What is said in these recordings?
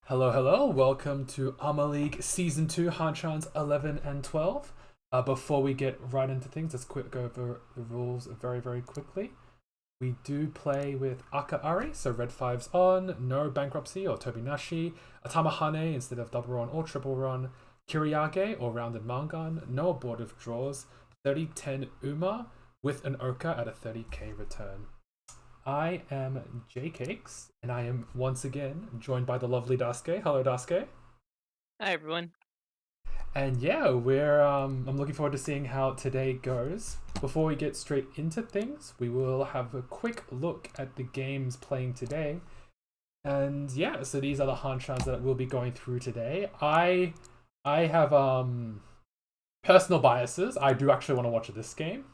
Hello, hello. Welcome to ARMA League Season 2, Hanchans 11 and 12. Before we get right into things, let's go over the rules very, very quickly. We do play with Aka Ari, so red 5's on, no bankruptcy or Tobinashi, Atamahane instead of double run or triple run, Kiriage or rounded Mangan, no abortive draws, 30-10 Uma with an Oka at a 30k return. I am J-Cakes, and I am once again joined by the lovely Daske. Hello, Daske. Hi, everyone. And yeah, I'm looking forward to seeing how today goes. Before we get straight into things, we will have a quick look at the games playing today. And yeah, so these are the Hanchans that we'll be going through today. I have personal biases. I do actually want to watch this game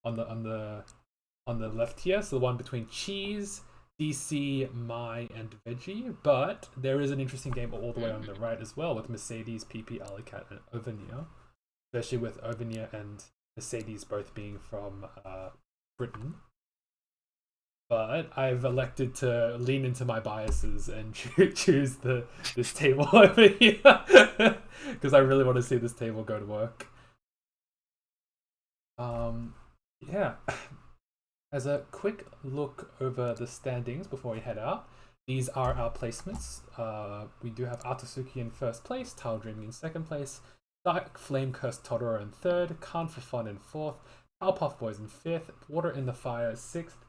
on the left here, so the one between Cheese, DC, Mai, and Veggie. But there is an interesting game all the way on the right as well with Mercedes, PP, Alicat, and Ovenia. Especially with Ovenia and Mercedes both being from Britain. But I've elected to lean into my biases and choose this table over here because I really want to see this table go to work. Yeah. As a quick look over the standings before we head out, these are our placements. We do have Atasuki in first place, Tile Dreaming in second place, Dark Flame Cursed Totoro in third, Khan for Fun in fourth, Powerpuff Boys in fifth, Water in the Fire sixth,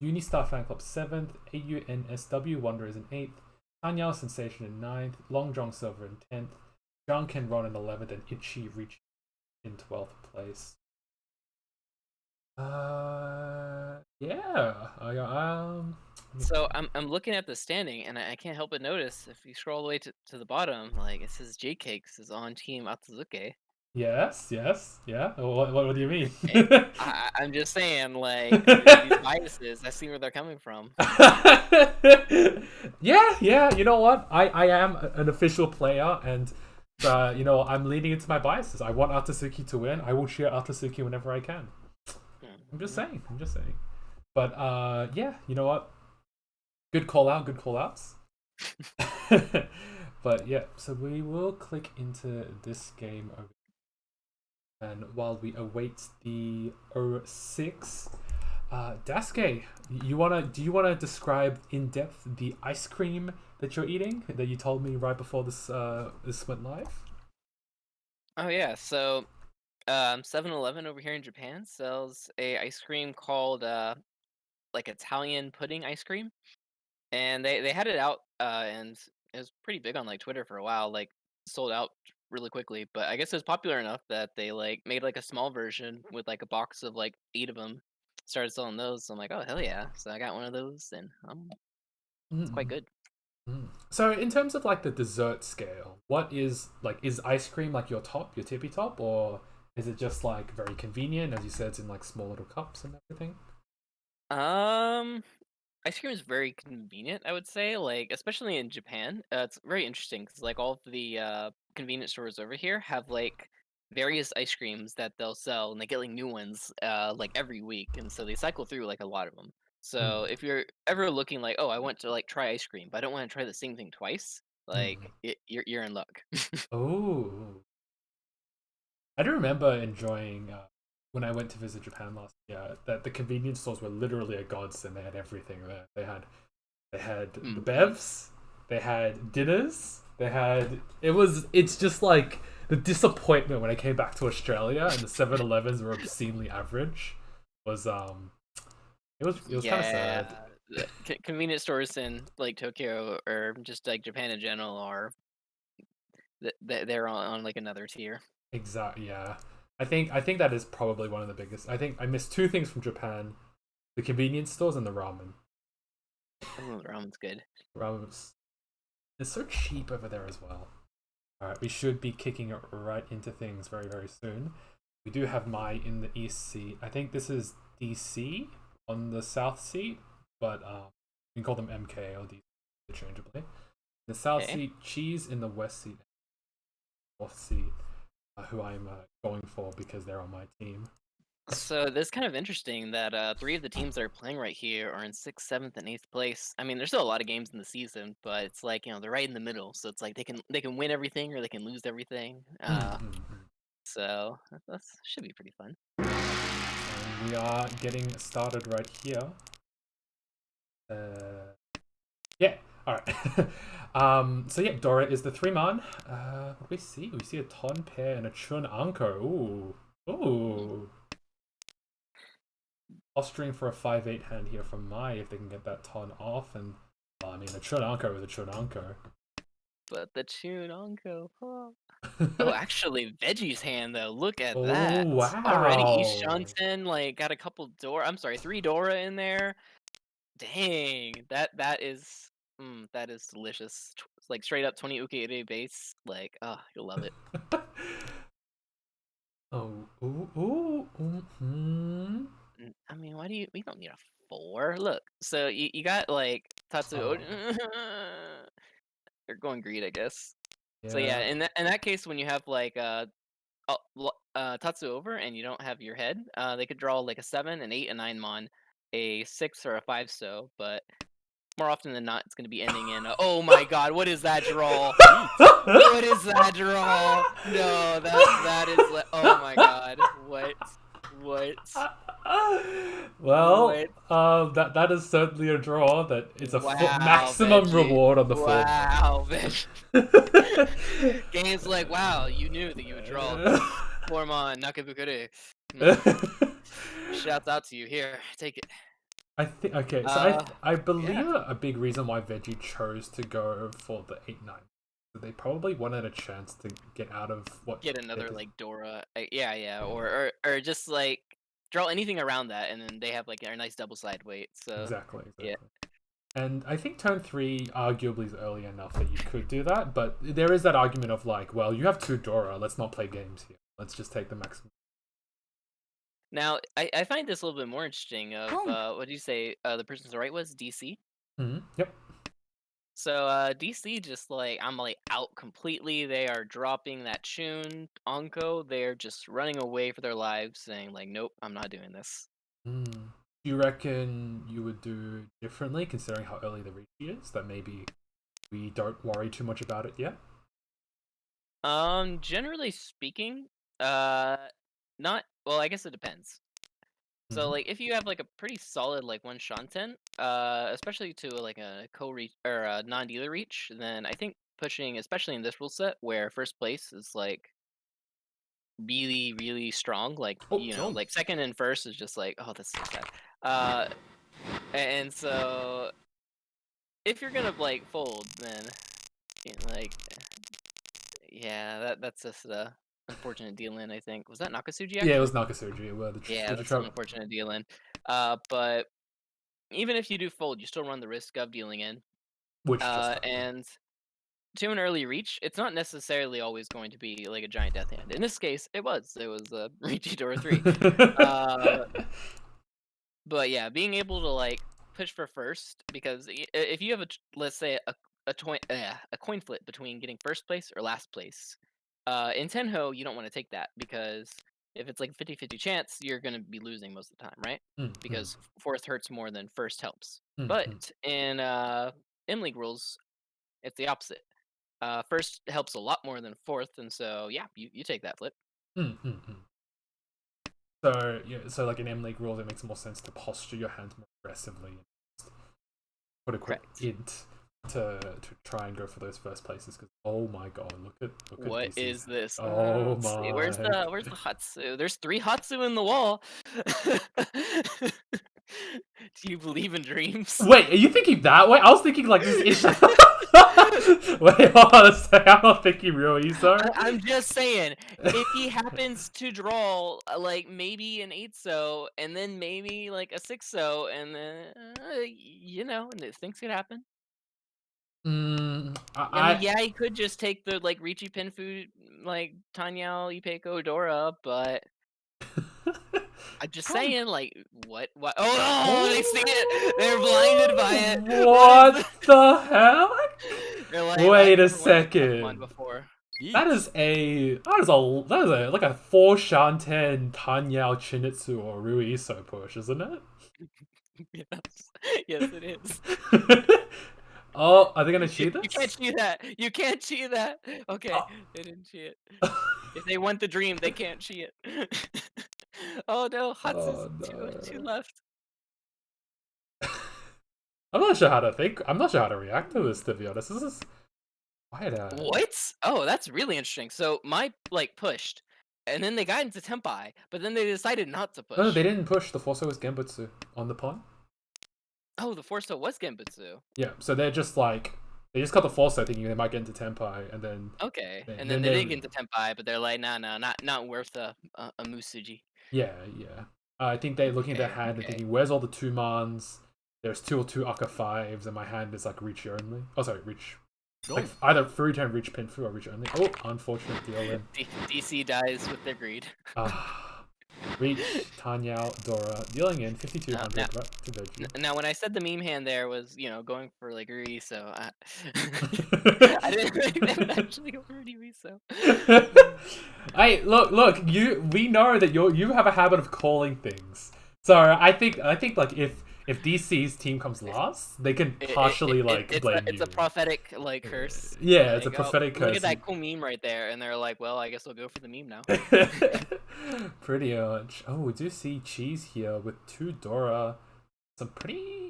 Unistar Fan Club seventh, AUNSW Wanderers in eighth, Tanyao Sensation in ninth, Long Jong Silver in 10th, Janken Ron in 11th, and Ichi Reach in 12th place. So I'm looking at the standing, and I can't help but notice if you scroll all the way to the bottom, like it says J-Cakes is on Team Atazuke. Yes, yeah. What do you mean? I'm just saying, like, these biases, I see where they're coming from. Yeah. You know what? I am an official player, and I'm leaning into my biases. I want Atasuki to win. I will cheer Atasuki whenever I can. I'm just saying. But yeah, you know what? Good call out, good call outs. But yeah, so we will click into this game over, and while we await the 06, Daske, do you wanna describe in depth the ice cream that you're eating that you told me right before this went live? Oh yeah, so 7-Eleven over here in Japan sells a ice cream called like Italian pudding ice cream, and they had it out and it was pretty big on like Twitter for a while, like sold out really quickly. But I guess it was popular enough that they like made like a small version with like a box of like 8 of them. Started selling those. So I'm like, oh hell yeah! So I got one of those, and it's quite Mm-mm. good. So in terms of like the dessert scale, what is like is ice cream like your top, your tippy top, or is it just like very convenient, as you said, it's in like small little cups and everything? Um, Ice cream is very convenient, I would say, like, especially in Japan. It's very interesting because, like, all of the convenience stores over here have, like, various ice creams that they'll sell, and they get, like, new ones, like, every week, and so they cycle through, like, a lot of them. So Mm, if you're ever looking like, "Oh, I want to, like, try ice cream, but I don't wanna try the same thing twice," mm. like, you're in luck. Oh, I do remember enjoying when I went to visit Japan last year that the convenience stores were literally a godsend. They had everything there. They had the Mhm. bevs, they had dinners, they had it's just like the disappointment when I came back to Australia and the 7-Elevens were obscenely average was it was kind of sad. Yeah, the convenience stores in, like, Tokyo or just, like, Japan in general are they're on, like, another tier. Exactly, yeah. I think that is probably one of the biggest. I think I missed two things from Japan: the convenience stores and the ramen. Oh, the ramen's good. Ramen is so cheap over there as well. All right, we should be kicking it right into things very, very soon. We do have Mai in the east seat. I think this is DC on the south seat, but we can call them MK or DC interchangeably. The south Okay. seat, Cheese in the west seat, north seat, who I'm going for because they're on my team. So this is kind of interesting that three of the teams that are playing right here are in sixth, seventh, and eighth place. I mean, there's still a lot of games in the season, but it's like they're right in the middle. So it's like they can win everything or they can lose everything. So that should be pretty fun. And we are getting started right here. Yeah. All right. So yeah, Dora is the 3-man. What do we see? We see a Ton pair and a Chun Anko. Ooh. Hmm. Ooh. Posturing for a 5-8 hand here from Mai if they can get that Ton off. And well, I mean, a Chun Anko is a Chun Anko. But the tune Onko. Oh, actually, Veggie's hand though. Look at Oh that. Already East wow. Johnson like got a couple Dora. I'm sorry, 3 Dora in there. Dang, that is delicious. Like straight up 20 ukere base. Like, oh, you'll love it. Oh, ooh, ooh, mm-hmm. I mean, why do we don't need a 4. Look, so you got like Tatsu. Oh, They're going greed, I guess. So yeah, yeah. in that case, when you have like Tatsu over and you don't have your head, they could draw like a 7, an 8, a 9 mon, a 6 or a 5 so, but more often than not, it's going to be ending in oh my god, what is that draw? What is that draw? No, that is like oh my god, what, Well, what? that is certainly a draw. That it's a Wow, maximum Veggie. reward on the full Wow, Veggie. Game's like, wow, you knew that you would draw Foreman Nakabukure. Hmm. Shouts out to you. Here, take it. I think okay, so Uh, I yeah. believe a big reason why Veggie chose to go for the 8-9. So they probably wanted a chance to get out of what Get they another like Dora. Yeah, yeah, or just like draw anything around that, and then they have like a nice double side weight. So exactly, yeah. exactly. And I think turn 3 arguably is early enough that you could do that, but there is that argument of like, well, you have 2 Dora, let's not play games here. Let's just take the maximum. Now I find this a little bit more interesting. Of Home. what did you say? The person to the right was DC. Yep. So DC just like I'm like out completely. They are dropping that tune Onko. They're just running away for their lives, saying like, nope, I'm not doing this. Mm. Do you reckon you would do differently, considering how early the reach is? That maybe we don't worry too much about it yet. Generally speaking, uh, not well. I guess it depends. So Mm-hmm. like if you have like a pretty solid like one Shanten, especially to like a co-reach or a non-dealer reach, then I think pushing, especially in this rule set where first place is like really really strong, like Oh no! like second and first is just like, oh, that's so sad. Uh, and so if you're gonna like fold, then like yeah, that's just a unfortunate deal in. I think was that Nakasuji Yeah, it was actually. Nakasurgery. Yeah, Would you that's an try unfortunate deal in. But even if you do fold, you still run the risk of dealing in. which just happened? And to an early reach, it's not necessarily always going to be like a giant death hand. In this case, it was. It was a Reach Door 3. Uh, but yeah, being able to like push for first, because if you have let's say a coin flip between getting first place or last place, in Tenho you don't want to take that because if it's like a 50-50 chance, you're going to be losing most of the time, right? Mm, mm, Because fourth hurts more than first helps. mm, But mm, in M League rules, it's the opposite. First helps a lot more than fourth, and so yeah, you take that flip. mm, mm, mm. So yeah, so like in M League rules, it makes more sense to posture your hand more aggressively and put a quick Correct. int to try and go for those first places. Because oh my god, look at What DC's is hand. this? Oh Let's see. my. Where's the Hatsu? There's 3 Hatsu in the wall. Do you believe in dreams? Wait, are you thinking that way? I was thinking like this is. Wait, hold on a sec. I'm not thinking real ESO. I'm just saying, if he happens to draw like maybe an 8-so and then maybe like a 6-so and then things could happen. I mean, yeah, he could just take the like Richi Pinfu like Tanyao Ipeko Dora, but I'm just How? saying, like, what? Oh, they see it. They're blinded by it. What is What this? the heck? They're like, I've Wait a never won this Pokemon second. before. That is a like a 4 Shanten Tanyao Chinitsu or Ruiso push, isn't it? Yes, yes, it is. Oh, are they gonna You, cheat you can't this? cheat that. You can't cheat that. Okay, Oh. they didn't cheat it. If they want the dream, they can't cheat it. Oh no, Hatsu's Oh two no. left. I'm not sure how to think. I'm not sure how to react to this, to be honest. This is quite a. What? Oh, that's really interesting. So my like pushed, and then they got into Tempai, but then they decided not to No, they push. didn't push. The Forso was Genbutsu on the pawn. Oh, the Forso was Genbutsu. Yeah, so they're just like they just got the Forso thinking they might get into Tenpai, and then Okay, and then then they they did get into Tempai, but they're like, nah, nah, not worth a Musuji. yeah, yeah. I think they're looking at their Okay, hand and okay. thinking, "Where's all the 2 mans? There's 2 or 2 Aka 5s, and my hand is like reach only. Oh, sorry, reach. Like either free turn reach Pinfu or reach only. Oh, unfortunate deal in. DC dies with their greed. Ah, reach Tanyao Dora dealing in Now, 5200 to Veggie. now, when I said the meme hand there was, going for like Rui, so I didn't think they would actually go for Rui, so. Hey, look, we know that you have a habit of calling things. So I think like if DC's team comes last, they can partially like blame It's you. a prophetic like curse. Yeah, it's a Like, oh, prophetic look curse. at that cool meme right there, and they're like, well, I guess I'll go for the meme now. Pretty much. Oh, we do see Cheese here with 2 Dora. Some pretty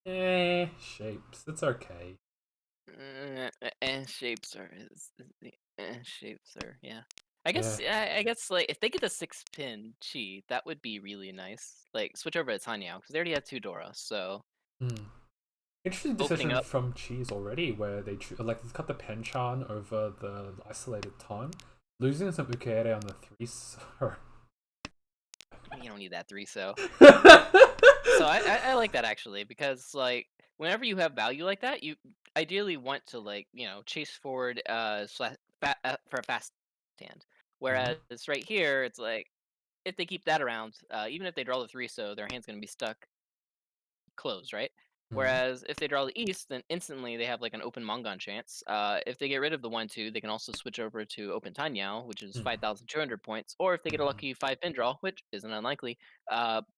shapes. It's okay. And shapes are shapes are yeah. I Yeah. guess I guess like if they get the 6-pin chi, that would be really nice. Like switch over to Tanyao because they already have 2 Dora, so Hmm. Interesting opening decision up. from Cheese already, where they like cut the Penchan over the isolated Ton, losing some Ukeere on the 3. You don't need that 3, so. So I like that actually because like whenever you have value like that, you ideally want to like chase forward for a fast stand. Mhm. Whereas right here, it's like if they keep that around, even if they draw the 3, so their hand's gonna be stuck closed, right? Whereas if they draw the East, then instantly they have like an open Mongon chance. If they get rid of the 1/2, they can also switch over to open Tanyao, which is 5,200 points. Or if they get a lucky 5-pin draw, which isn't unlikely,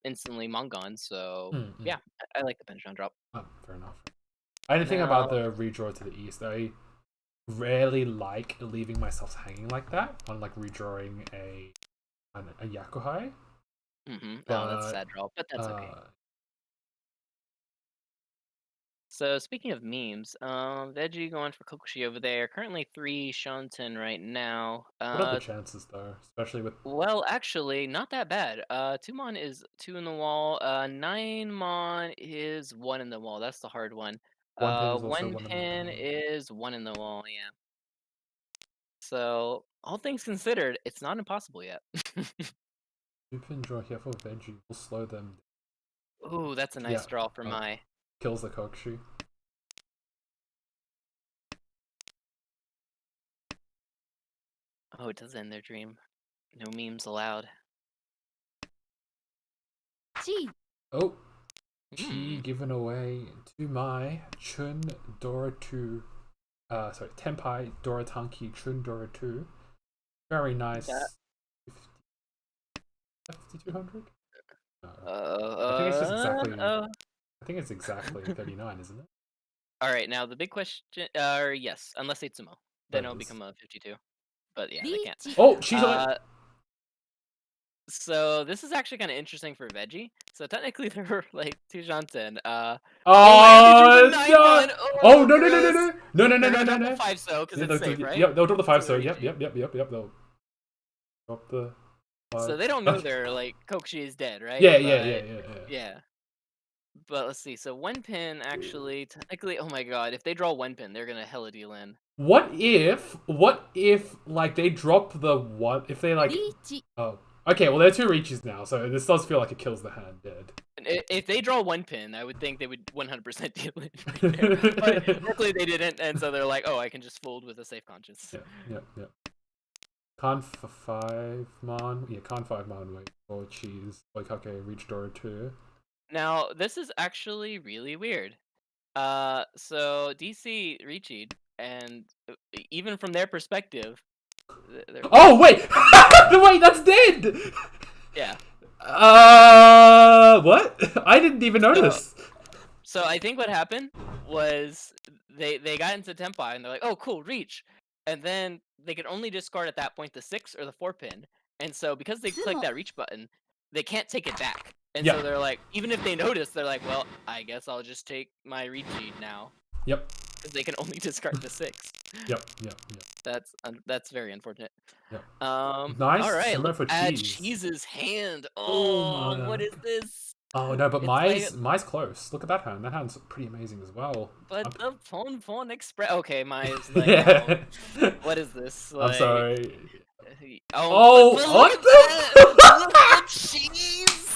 instantly Mongon. So yeah, I like the penetron drop. Oh, fair enough. I didn't think about the redraw to the East. I rarely like leaving myself hanging like that on like redrawing a Yakuhai. Oh, that's a sad draw, but that's okay. So speaking of memes, Veggie going for Kokushi over there. Currently 3 Shanten right now. What are the chances though, especially with? Well, actually, not that bad. 2 Mon is 2 in the wall. 9 Mon is 1 in the wall. That's the hard one. 1 pin is also 1 1 in the pin wall. is 1 in the wall. Yeah. So all things considered, it's not impossible yet. 2-pin draw here for Veggie will slow them. Ooh, that's a nice draw for my. Kills the Kokushi. Oh, it does end their dream. No memes allowed. Gee. Oh, Chi given away to my Chun Dora 2. Sorry, Tenpai Dora Tanki Chun Dora 2. Very nice. 5,200? I think it's just exactly. I think it's exactly 39, isn't it? All right, now the big question. Yes, unless they Tsumo, then it'll become a 52. But yeah, they can't. Oh, she's on it. So this is actually kind of interesting for Veggie. So technically there were like 2 Shanten. No! Oh Oh no no no no no no no no no no no! 5 so because it's safe, right? Yep, they'll drop the 5 so. Yep. They'll drop the 5. So they don't know they're like Kokushi is dead, right? Yeah. But let's see. So 1 pin actually technically. Oh my god! If they draw 1 pin, they're gonna hella deal in. What if like they drop the 1? If they like. Oh. Okay, well, they're 2 reaches now, so this does feel like it kills the hand dead. If they draw 1 pin, I would think they would 100% deal it right there. But luckily they didn't, and so they're like, oh, I can just fold with a safe conscience. Yeah. Con 5 Mon. Yeah, Con 5 Mon, wait. Oh, cheese. Like, okay, reach Dora 2. Now, this is actually really weird. So DC reached, and even from their perspective, oh wait, wait, that's dead. Yeah. What? I didn't even notice. So I think what happened was they got into Tenpai and they're like, oh cool, reach, and then they could only discard at that point the 6 or the 4 pin, and so because they clicked that reach button, they can't take it back. And so they're like, even if they notice, they're like, well, I guess I'll just take my reach now. Yep. Because they can only discard the 6. Yep. That's very unfortunate. Yep. Nice. All right, let's add Cheese's hand. Oh, what is this? Oh no, but Mai's close. Look at that hand. That hand's pretty amazing as well. But the Phone Express. Okay, Mai's like. What is this? Like... I'm sorry. Oh, what the? Look at cheese.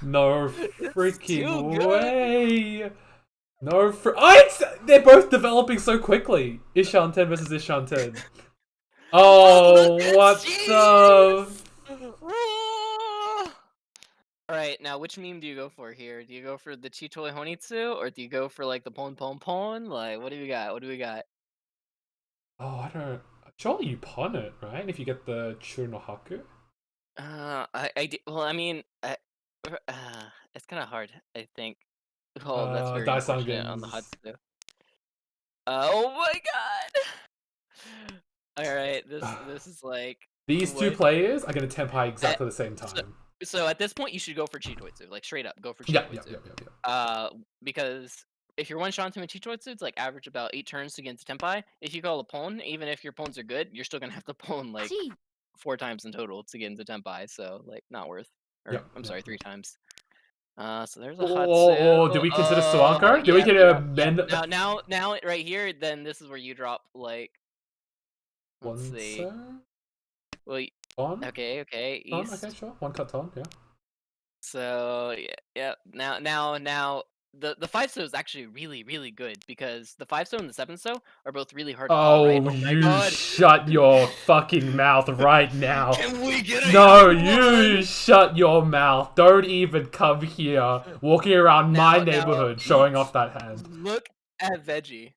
No freaking way. No, they're both developing so quickly. Ishanten versus Ishanten. Oh, what the? Alright, now which meme do you go for here? Do you go for the Chitoi Honitsu, or do you go for like the Pon? Like, what do we got? Oh, I don't. Surely you pawn it, right? If you get the Chunohaku. Well, I mean, it's kind of hard, I think. Oh, that's very unfortunate on the Hatsu. Oh my god! Alright, this is like... These 2 players are going to Tenpai exactly the same time. So at this point, you should go for Chitoitsu. Like, straight up, go for Chitoitsu. Yeah. Because if you're one-shotting with Chitoitsu, it's like average about 8 turns to get into Tenpai. If you call a Pon, even if your Pons are good, you're still going to have to Pon like 4 times in total to get into Tenpai. So, like, not worth. Or, I'm sorry, 3 times. So there's a Hatsu. Oh, do we consider Suanko? Do we consider Men? Now, right here, then this is where you drop, like... Let's see. Well, okay, East. Okay, sure. 1 cut on, yeah. So yeah. Now the 5-so is actually really good because the 5-so and the 7-so are both really hard to call, right? Oh, Oh my you god! shut your fucking mouth right now. Can we get a No, young you one? shut your mouth. Don't even come here walking around my Now, neighborhood showing off that hand. look at Veggie.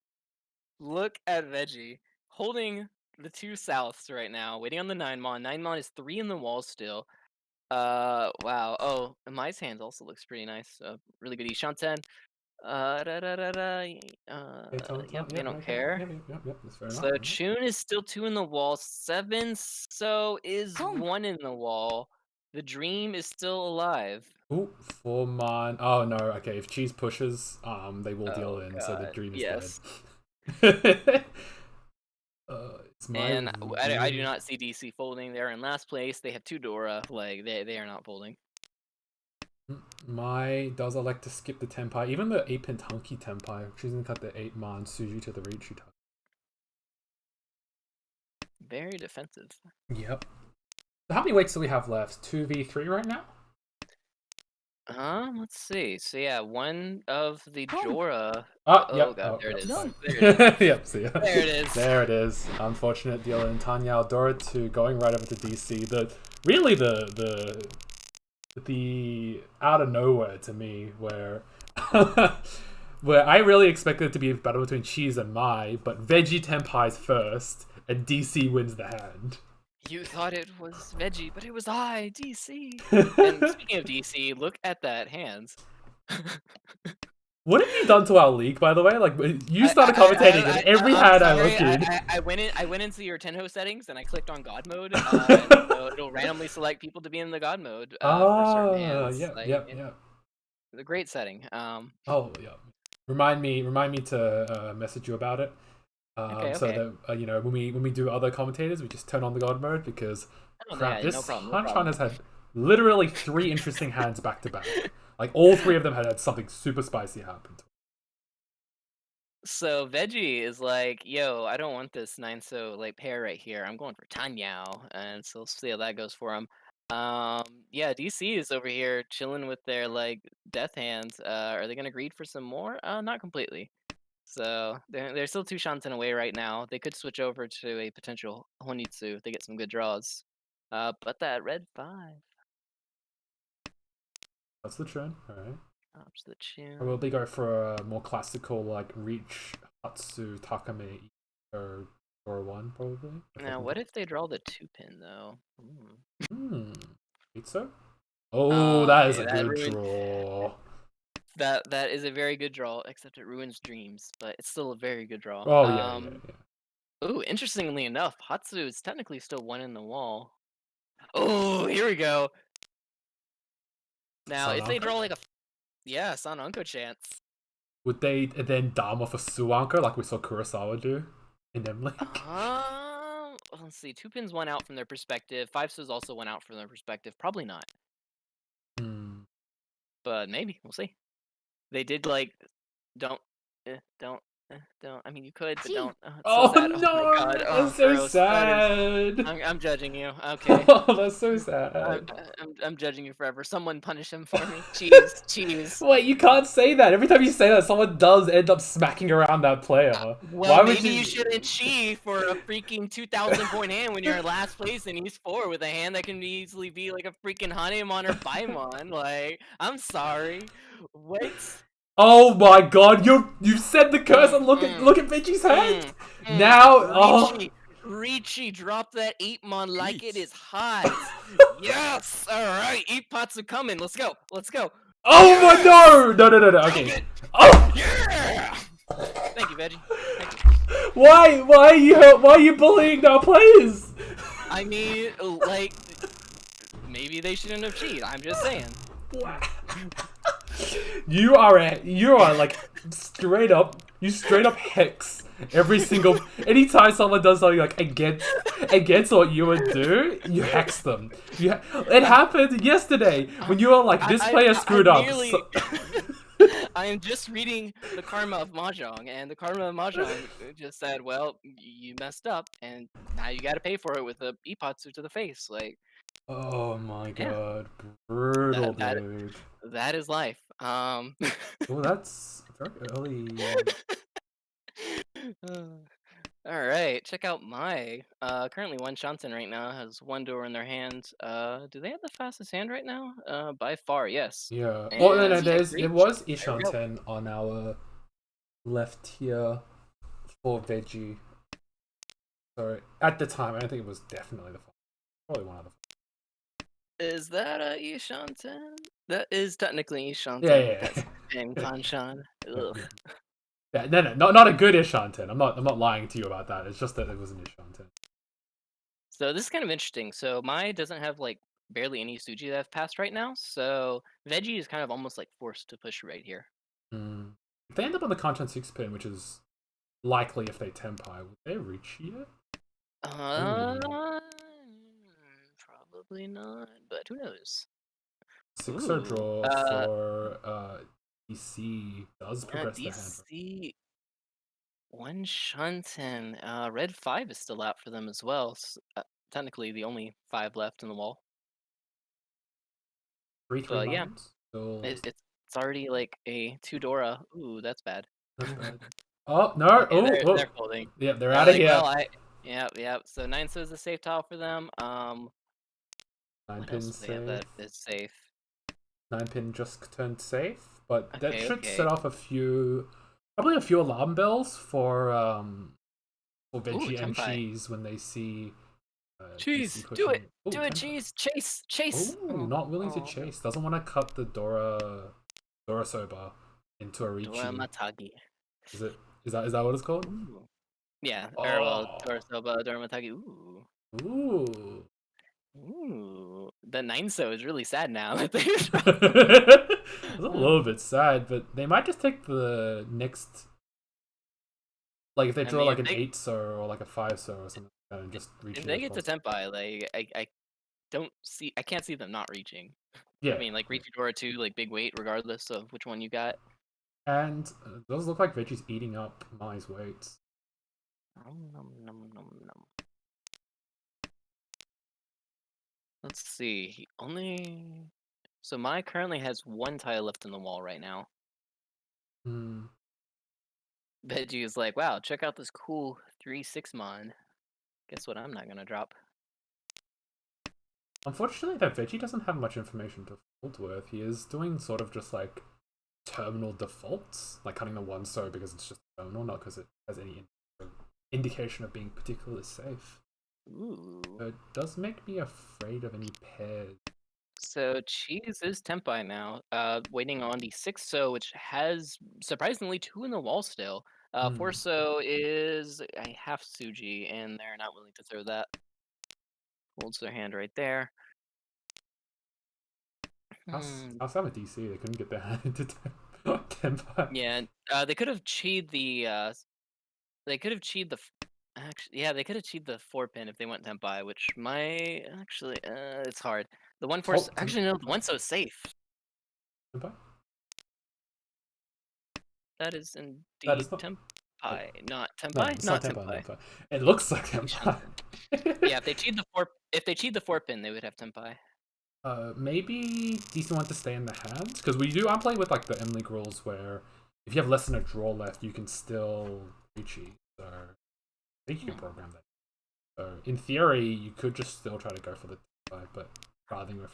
Look at Veggie holding the 2 Souths right now, waiting on the 9-mon. 9-mon is 3 in the wall still. Wow. Oh, and Mai's hand also looks pretty nice. Really good Ishanten. Da, da, da, da. Yep, they don't care. Yep, that's fair enough. So Chun is still 2 in the wall. 7-so is 1 in the wall. The Dream is still alive. Ooh, 4-mon. Oh no, okay, if Cheese pushes, they will deal in, God. so the Dream is Yes. dead. And I do not see DC folding. They're in last place. They have 2 Dora. Like, they are not folding. Mai does elect to skip the Tenpai, even the 8-pin Tunky Tenpai. She's gonna cut the 8-mon Suju to the Riichi type. Very defensive. Yep. How many weights do we have left? 2v3 right now? Let's see. So yeah, one of the Jora. Yep. God, there it is. There it is. Yep, see ya. There it is. There it is. Unfortunate deal in Tanya Aldora to going right over to DC. The out of nowhere to me where where I really expected it to be a battle between Cheese and Mai, but Veggie Tenpai's first and DC wins the hand. You thought it was Veggie, but it was I, DC. And speaking of DC, look at that hands. What have you done to our league, by the way? Like, you started commentating, and every hand I look in. I went into your Tenho settings, and I clicked on God mode. So it'll randomly select people to be in the God mode for certain hands. Yeah. It's a great setting. Oh, yeah. Remind me to message you about it. Okay. So that you know, when we do other commentators, we just turn on the God mode because this Hanchan has had literally 3 interesting hands back to back. Like all 3 of them had something super spicy happen. So Veggie is like, yo, I don't want this 9-so like pair right here. I'm going for Tanyao, and so we'll see how that goes for him. Yeah, DC is over here chilling with their like death hands. Are they gonna greed for some more? Not completely. So they're still 2 Shanten away right now. They could switch over to a potential Honitsu if they get some good draws. But that red 5. That's the trend. All right. Ups the chin. Probably go for a more classical like Reach Hatsu Takame or 1 probably. Now, what if they draw the 2-pin though? So? Oh, that is a good draw. That is a very good draw, except it ruins dreams, but it's still a very good draw. Oh yeah. Ooh, interestingly enough, Hatsu is technically still 1 in the wall. Oh, here we go. Now, if they draw like a Sananko chance. Would they then Dharma for Suanko like we saw Kurosawa do in Emily? Let's see. 2-pins 1 out from their perspective. 5-sos also 1 out from their perspective. Probably not. But maybe. We'll see. They did like don't. I mean, you could, but don't. Oh, so no! Oh, my God. That's so sad. I'm judging you. Okay. Oh, that's so sad. I'm judging you forever. Someone punish him for me. Cheese. Wait, you can't say that. Every time you say that, someone does end up smacking around that player. Well, why maybe you shouldn't cheat for a freaking 2,000 point hand when you're in last place and he's 4 with a hand that can easily be like a freaking Hanemon or Paimon. Like, I'm sorry. What? Oh my God! You've said the curse and look at Veggie's hand. Now, Riichi, drop that 8-mon like it is hot. Yes. All right, 8 pots are coming. Let's go. Oh my no! Okay. Oh. Yeah. Thank you, Veggie. Thank you. Why are you bullying our players? I mean, like, maybe they shouldn't have cheated. I'm just saying. You are like straight up hex every single anytime someone does something like against what you would do, you hex them. It happened yesterday when you were like, this player screwed up. I am just reading the karma of Mahjong, and the karma of Mahjong just said, well, you messed up, and now you gotta pay for it with a Ipatsu to the face. Like, oh my God, brutal, dude. That is life. Um. Oh, that's very early. All right, check out my currently one Shanten right now has one door in their hand. Do they have the fastest hand right now? By far, yes. Yeah. Oh, no, no, And quick there reach. was There we go. Ishanten on our left here for veggie. So at the time, I don't think it was definitely the probably one of the. Is that a Ishanten? That is technically Yeah, Ishanten. yeah, That's in yeah. Kanshan. Yeah, Ugh. yeah. Yeah, no, no, not a good Ishanten. I'm not lying to you about that. It's just that it was an Ishanten. So this is kind of interesting. So Mai doesn't have like barely any Suji that have passed right now. So Veggie is kind of almost like forced to push right here. Mm. If they end up on the Kanchan 6 pin, which is likely if they tempai, would they reach here? Ooh. Uh, probably not, but who knows? 6-0 Ooh, draw for DC does yeah, progress the hand. DC one Shunton. Red 5 is still out for them as well. Technically, the only 5 left in the wall. 3-3 But yeah, mines. Still, it's already like a 2 Dora. Ooh, that's bad. that's bad. Oh, no. Okay, Oh, they're oh. folding. Yeah, they're They're out of like, here. well, yeah. So 9 so is a safe tile for them. 9 What else pin do they have safe. that is safe? 9 pin just turned safe, but that Okay, should set okay. off probably a few alarm bells for Ooh, veggie and Tempai. cheese when they see DC Cheese, do it, pushing. Oh, do it, tempo. cheese, chase, chase. Oh, Oh, not willing to oh. chase. Doesn't want to cut the Dora Soba into a Dora Ricci. Matagi. Is it? Is that what it's called? Ooh. Yeah, or well, Oh, Dora Dora Matagi. Ooh. ooh. Ooh. The 9 so is really sad now. It's a little bit sad, but they might just take the next. Like if they I draw mean, like an 8 so or like a 5 so or something like that and just reach if it they get to across. Tempai, like I can't see them not reaching. I Yeah. mean, like Reach Dora 2, like big weight regardless of which one you got. And it does look like Veggie's eating up Mai's weights. Nom, nom, nom, nom, nom. Let's see. He only so Mai currently has one tile left in the wall right now. Hmm. Veggie is like, wow, check out this cool 3/6 mon. Guess what I'm not gonna drop. Unfortunately, that Veggie doesn't have much information to fold with. He is doing sort of just like terminal defaults, like cutting the 1 so because it's just terminal, not because it has any indication of being particularly safe. Ooh. So it does make me afraid of any pairs. So Cheese is Tempai now, waiting on the 6 so, which has surprisingly 2 in the wall still. 4 Hmm. so is a half Suji, and they're not willing to throw that. Holds their hand right there. Hmm. Outside of DC, they couldn't get their hand into Tempo. Yeah, they could have cheated the. They could have cheated the. Actually, yeah, they could have cheated the 4 pin if they went Tempai, which might actually. It's hard. The 1 4. Oh, Actually, no, the 1 so safe. Tempo? That is That indeed is not. Tempai, not No, no, Tempai, it's not not Tempo, Tempai. Tempo. It looks like Maybe Tempo. Shanten. Yeah, if they cheat the 4 pin, they would have Tempai. Maybe DC want to stay in the hand because I'm playing with like the M League rules where if you have less than a draw left, you can still Ricci. So I think you can program that. So in theory, you could just still try to go for the Tempo, but rather than go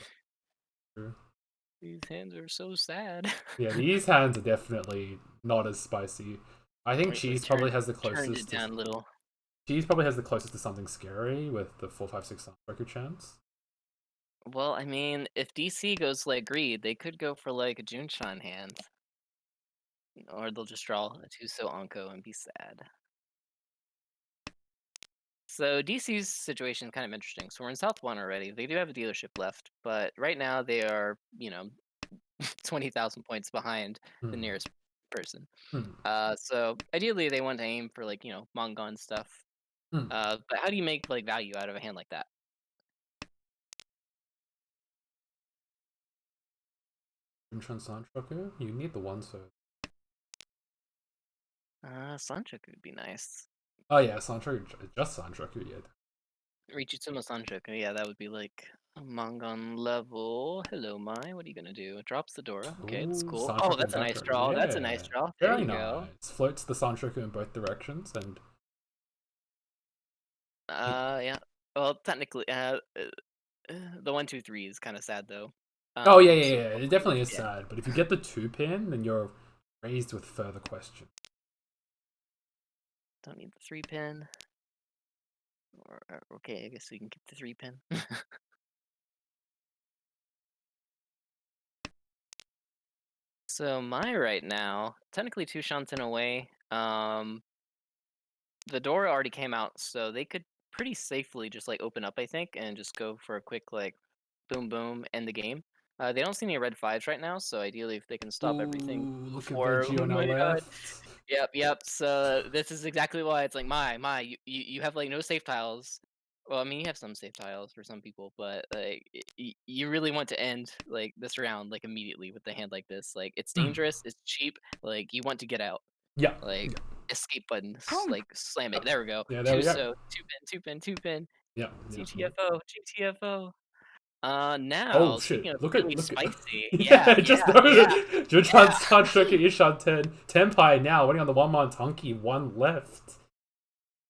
for. These hands are so sad. Yeah, these hands are definitely not as spicy. I think Wait, Cheese probably turned has the turned it closest to down a little. something scary with the 456 Sunbreaker chance. Well, I mean, if DC goes like Greed, they could go for like a Junshan hand. Or they'll just draw a 2 so Onko and be sad. So DC's situation is kind of interesting. So we're in South 1 already. They do have a dealership left, but right now they are, 20,000 points behind the Hmm. nearest person. Hmm. So ideally they want to aim for like, manga and stuff. Hmm. But how do you make like value out of a hand like that? Junshan Sanchoku? You need the 1 so. Sanchoku would be nice. Oh yeah, Sanchoku, just Sanchoku, yeah. Richitsumo Sanchoku, yeah, that would be like Mahjong level. Hello, Mai. What are you gonna do? Drops the Dora. Okay, that's Ooh, cool. Oh, Sanchoku and that's a nice background. draw. That's a nice Yeah. draw. There Very you go. nice. Floats the Sanchoku in both directions and Yeah. Well, technically, the 1, 2, 3 is kind of sad though. oh yeah, yeah, So yeah. It definitely is yeah, sad. But if you get the 2-pin, then you're raised with further questions. don't need the 3-pin. Or okay, I guess we can keep the 3-pin. So my right now, technically 2 Shanten away. The door already came out, so they could pretty safely just like open up, I think, and just go for a quick like boom boom end the game. They don't see any red 5s right now, so ideally if they can stop everything Ooh, look at before, Veggie oh on our my god. left. Yep. So this is exactly why it's like you have like no safe tiles. Well, I mean you have some safe tiles for some people, but like you really want to end like this round like immediately with the hand like this. Like it's dangerous, it's cheap, like you want to get out. Yeah. Like escape buttons, Home. like slam it. There we go. Yeah, there we go. 2 pin. Yeah. GTFO. Oh Now speaking shit! of Look really at spicy, yeah! yeah, I just yeah. noted Junchan Sanshoku Ishan Tenpai now waiting on the 1-man Tunky, 1 left.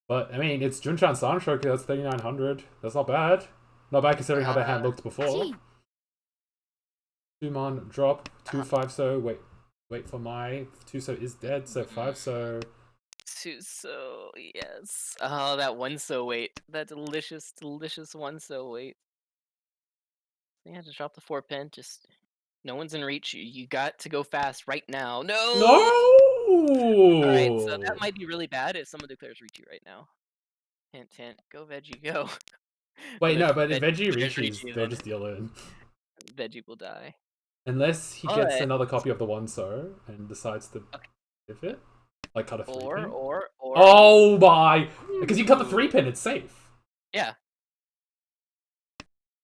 But I mean, it's Junchan Sanshoku. That's 3,900. That's not bad. Not bad considering how their hand looked before. Gee. 2-man drop 2-5 so wait for my 2 so is dead so 5 so. So yes. Oh, that 1 so wait. That delicious 1 so wait. Yeah, just drop the 4-pin. Just no one's in reach. You got to go fast right now. No! No. All right, so that might be really bad if someone declares reach you right now. Hint, hint. Go veggie, go. Wait, no, but if Veggie Veggie declares reaches, Ricci, they're then just dealing. Veggie will die. Unless he gets But another copy of the 1 so and decides to okay. give it. Like cut a 3-pin. Or Oh my! Because you cut the 3-pin, it's safe. yeah.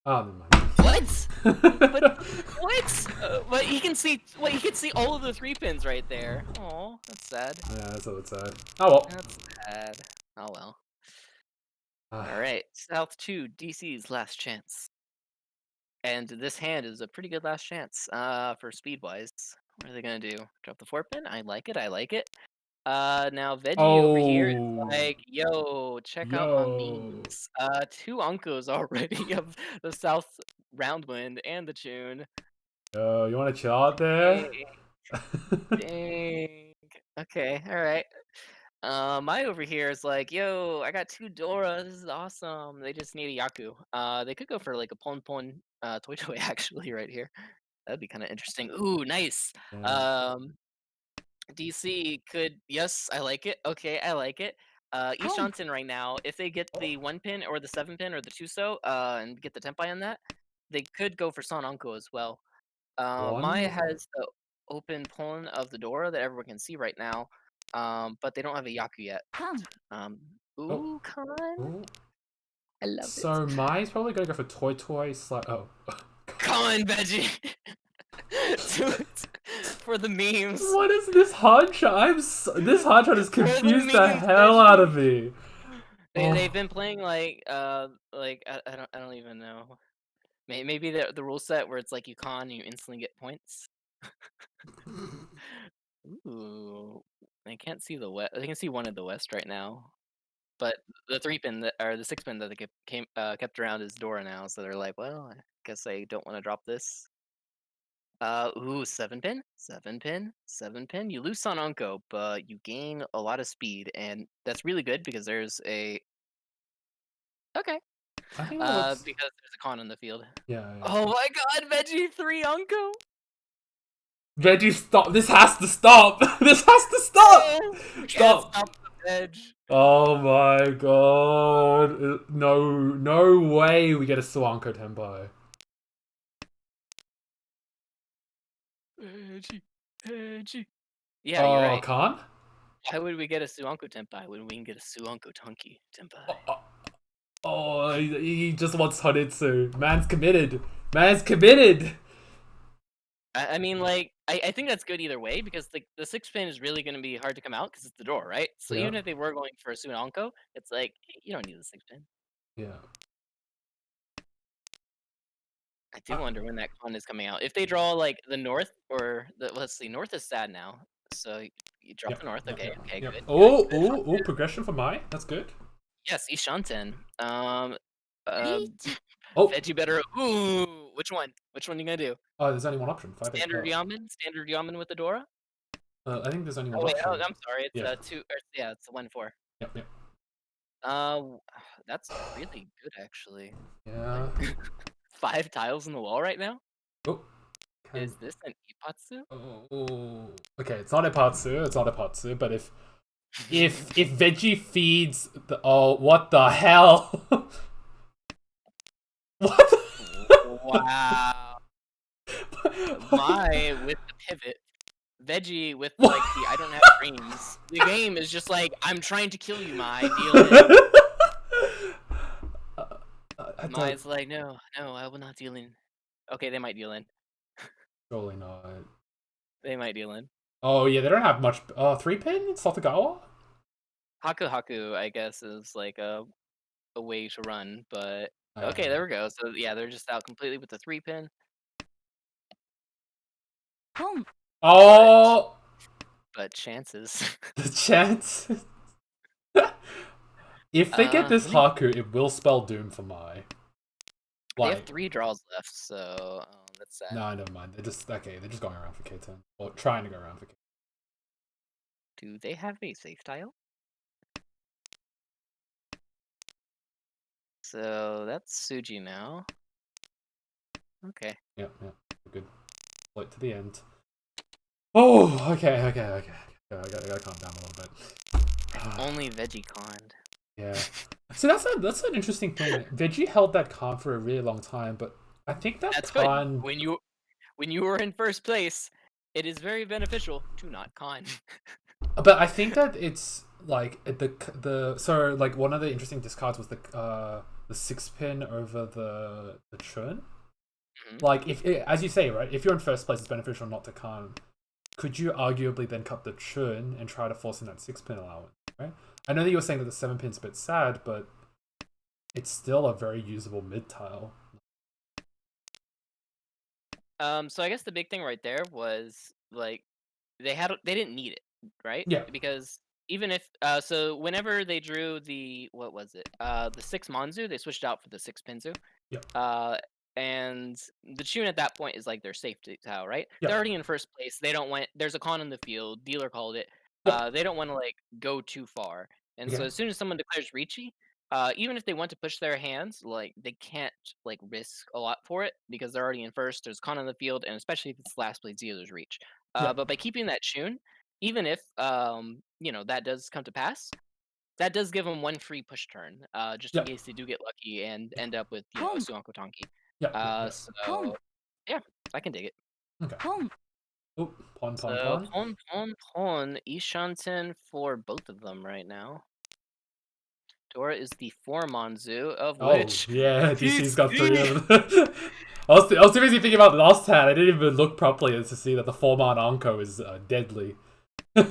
Oh, never mind. What? But what? But you can see. Wait, you can see all of the 3-pins right there. Oh, that's sad. Yeah, that's all it's sad. Oh well. That's sad. Oh well. Ah. All right, South 2, DC's last chance. And this hand is a pretty good last chance. For speed wise, what are they gonna do? Drop the 4-pin? I like it. I like it. Now Veggie over here is Oh. like, yo, check out my Yo. memes. 2 Uncos already of the South Roundwind and the Tune. Yo, you want to chill out there? Dang. Okay, alright. My over here is like, yo, I got 2 Dora. This is awesome. They just need a Yaku. They could go for like a Pon Pon Toy Toy actually right here. That'd be kind of interesting. Ooh, nice. Yeah. Um, DC could, yes, I like it. Okay, I like it. East Home. Johnson right now, if they get the 1-pin or the 7-pin or the 2 so, and get the Tempai on that, they could go for Son Anko as well. Maya One. has the open pawn of the Dora that everyone can see right now, but they don't have a Yaku yet. Come. Oh. Ooh, Khan. Oh. I love So it. Mai's probably gonna go for Toy Toy oh. Khan, Veggie! Do it for the memes. What is this Hanchan? This Hanchan has confused the memes, hell Veggie. out of me. They've been playing like I don't even know. Maybe the rule set where it's like you con and you instantly get points. Ooh, I can't see the west. I can see one in the west right now, but the 3-pin that or the 6-pin that they kept around is Dora now. So they're like, well, I guess I don't want to drop this. Ooh, 7-pin, 7-pin, 7-pin. You lose Son Unko, but you gain a lot of speed, and that's really good because there's a okay. I think that looks. Because there's a con in the field. Yeah. Oh my God, Veggie 3 Unko. Veggie, stop! This has to stop! This has to stop! Stop! Stop the edge. Oh my god! No way we get a Swanko Tempo. Veggie. Yeah, you're right. Khan? Why would we get a Suanko Tenpai when we can get a Suanko Tunky Tenpai? Oh, he just wants Honitsu. Man's committed. Man's committed! I mean, like, I think that's good either way because the 6-pin is really going to be hard to come out because it's the door, right? So Yeah. even if they were going for a Suanko, it's like, you don't need the 6-pin. Yeah. I do wonder when that con is coming out. If they draw like the north or the let's see, north is sad now. So you drop the north. Okay, okay, Yep. good, good, Oh, good. oh, oh, progression for Mai. That's good. Yes, Ishanten. Reach. Oh, Veggie better. Ooh, which one? Which one you gonna do? oh, there's only one option. 5 8. Standard Yamen with the Dora. I think there's only Oh one wait, option. I'm sorry. It's Yeah. two. Or, yeah, it's 1-4. Yep, yep. That's really good actually. Yeah. 5 tiles in the wall right now. Oh. Is this an Ipatsu? Oh. Okay, it's not Ipatsu. It's not Ipatsu. But if Veggie feeds the what the hell? What? Wow. My with the pivot. Veggie with like the I don't have dreams. The game is just like I'm trying to kill you, Mai. Deal in. Mai's like no, I will not deal in. Okay, they might deal in. Surely not. They might deal in. Oh yeah, they don't have much. 3-pin Sotagawa. Haku, I guess, is like a way to run, but okay, there we go. So yeah, they're just out completely with the 3-pin. Home. Oh. But chances. The chances. If they get this Haku, it will spell doom for Mai. They have 3 draws left, so that's sad. No, never mind. They're just going around for K10. Or trying to go around for K10. Do they have a safe tile? So that's Suji now. Okay. Yeah. Good. Float to the end. Oh, okay. I gotta calm down a little bit. Only Veggie conned. Yeah. So that's an interesting thing. Veggie held that con for a really long time, but I think that's con. Good. When you were in first place, it is very beneficial to not con. But I think that it's like so like one of the interesting discards was the 6-pin over the churn. Mm-hmm. Like if as you say, right, if you're in first place, it's beneficial not to con. Could you arguably then cut the churn and try to force in that 6-pin allowance, right? I know that you were saying that the 7-pin's a bit sad, but it's still a very usable mid tile. So I guess the big thing right there was like they didn't need it, right? Yeah. Because even if so whenever they drew the what was it? The 6 Monzu, they switched out for the 6 Pinzu. Yeah. And the tune at that point is like their safety tile, right? Yeah. They're already in first place. They don't want there's a con in the field, dealer called it. Yeah. They don't want to like go too far. And so as soon as someone declares Ricci, even if they want to push their hands, like they can't like risk a lot for it because they're already in first. There's con in the field, and especially if it's last place dealer's reach. But by keeping that tune, even if that does come to pass, that does give them 1 free push turn, just in case they do get lucky and end up with a Suanko Tonki. So yeah, I can dig it. Okay. Home. Oh, pawn. Pawn. Ishanten for both of them right now. Dora is the 4 Monzu, of which... yeah, DC's got 3 of them. I was too busy thinking about the last hand. I didn't even look properly to see that the 4-man Anko is deadly. Yeah,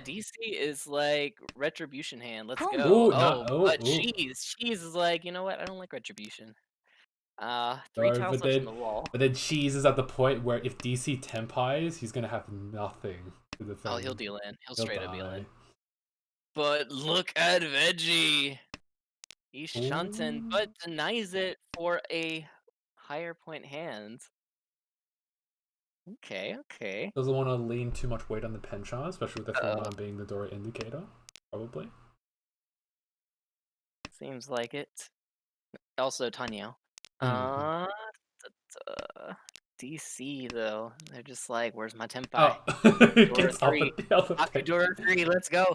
DC is like Retribution hand. Let's go. Ooh, But Cheese is like, you know what? I don't like Retribution. 3 tiles left on the wall. But then Cheese is at the point where if DC Tempais, he's gonna have nothing to defend. Oh, he'll deal in. He'll straight up deal in. But look at Veggie. Ishanten, but denies it for a higher point hand. Okay. Doesn't want to lean too much weight on the penchant, especially with the 4-man being the Dora indicator, probably. Seems like it. Also, Tanyo. DC though, they're just like, where's my Tempai? Gets off at the other penchant. Dora 3, let's go.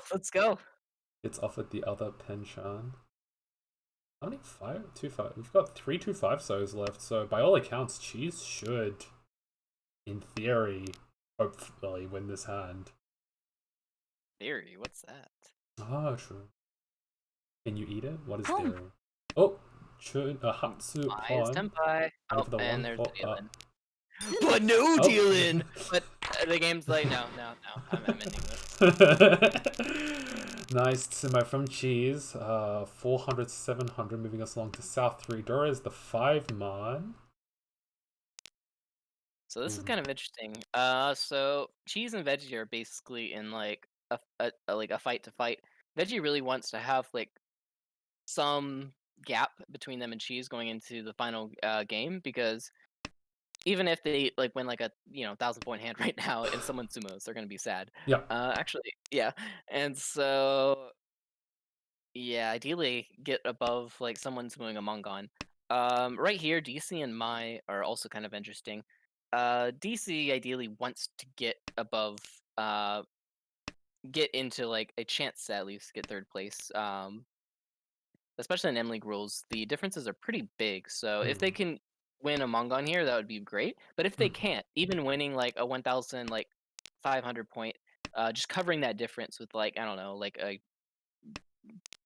It's off at the other penchant. How many 2-5? We've got 3 2-5 so's left, so by all accounts, Cheese should, in theory, hopefully win this hand. Theory? What's that? Ah, true. Can you eat it? What is theory? Oh, Hatsu pawn. Tempai. Oh, and there's the deal-in. But no deal-in! But the game's like, no, I'm ending this. Nice Sumo from Cheese. 400, 700, moving us along to South 3. Dora is the 5 man. So this is kind of interesting. So Cheese and Veggie are basically in like a fight to fight. Veggie really wants to have like some gap between them and Cheese going into the final game, because even if they like win like a 1,000 point hand right now and someone sumos, they're gonna be sad. Yeah. Actually, yeah. And so yeah, ideally get above like someone sumoing a Mongon. Right here, DC and Mai are also kind of interesting. DC ideally wants to get above, get into like a chance to at least get third place. Especially in M League rules, the differences are pretty big. So if they can win a Mongon here, that would be great. But if they can't, even winning like a 1,000 like 500 point, just covering that difference with like I don't know, like a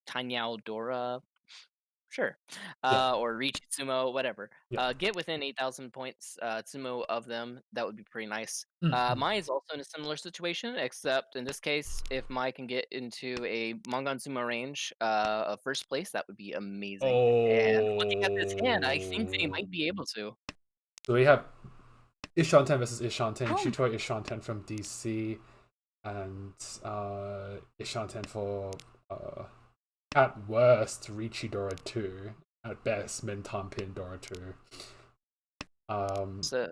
Tanyao Dora, sure, or reach Sumo, whatever. Yeah. Get within 8,000 points, Sumo of them. That would be pretty nice. Mhm. Mai is also in a similar situation, except in this case, if Mai can get into a Mongon Sumo range of first place, that would be amazing. And looking at this hand, I think they might be able to. So we have Ishanten versus Ishanten. Oh. Shutoy Ishanten from DC, and Ishanten for at worst Richie Dora 2, at best Mintampin Dora 2. So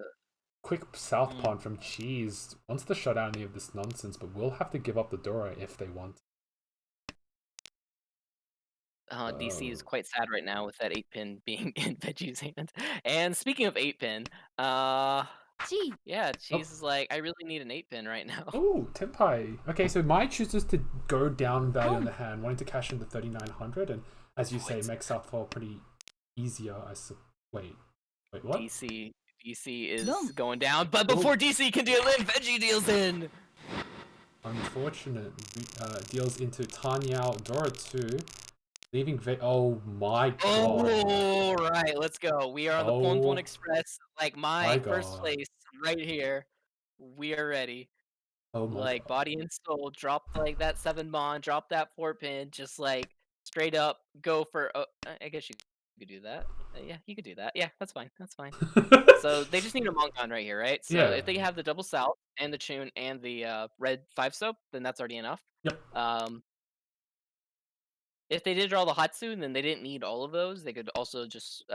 Quick South Pond from Cheese wants to shut down any of this nonsense, but we'll have to give up the Dora if they want. DC is quite sad right now with that 8-pin being in Veggie's hand. And speaking of 8-pin, Gee. yeah, Cheese is like, I really need an 8-pin right now. Oh, Tenpai. Okay, so Mai chooses to go down value in the hand, wanting to cash in the 3,900, and as you say, make Southfall pretty easier. Wait, what? DC is going down, but before DC can deal in, Veggie deals in. Unfortunate. Deals into Tanyao Dora 2, leaving oh my god. Oh, right, let's go. We are on the Pon Express, like my first place right here. We are ready. Oh my like god. Body and Soul, drop like that 7 bond, drop that 4-pin, just like straight up go for. I guess you could do that. Yeah, you could do that. Yeah, that's fine. That's fine. So they just need a Mongon right here, right? So if they have the double south and the tune and the red 5 soap, then that's already enough. Yep. If they did draw the Hatsu, then they didn't need all of those. They could also just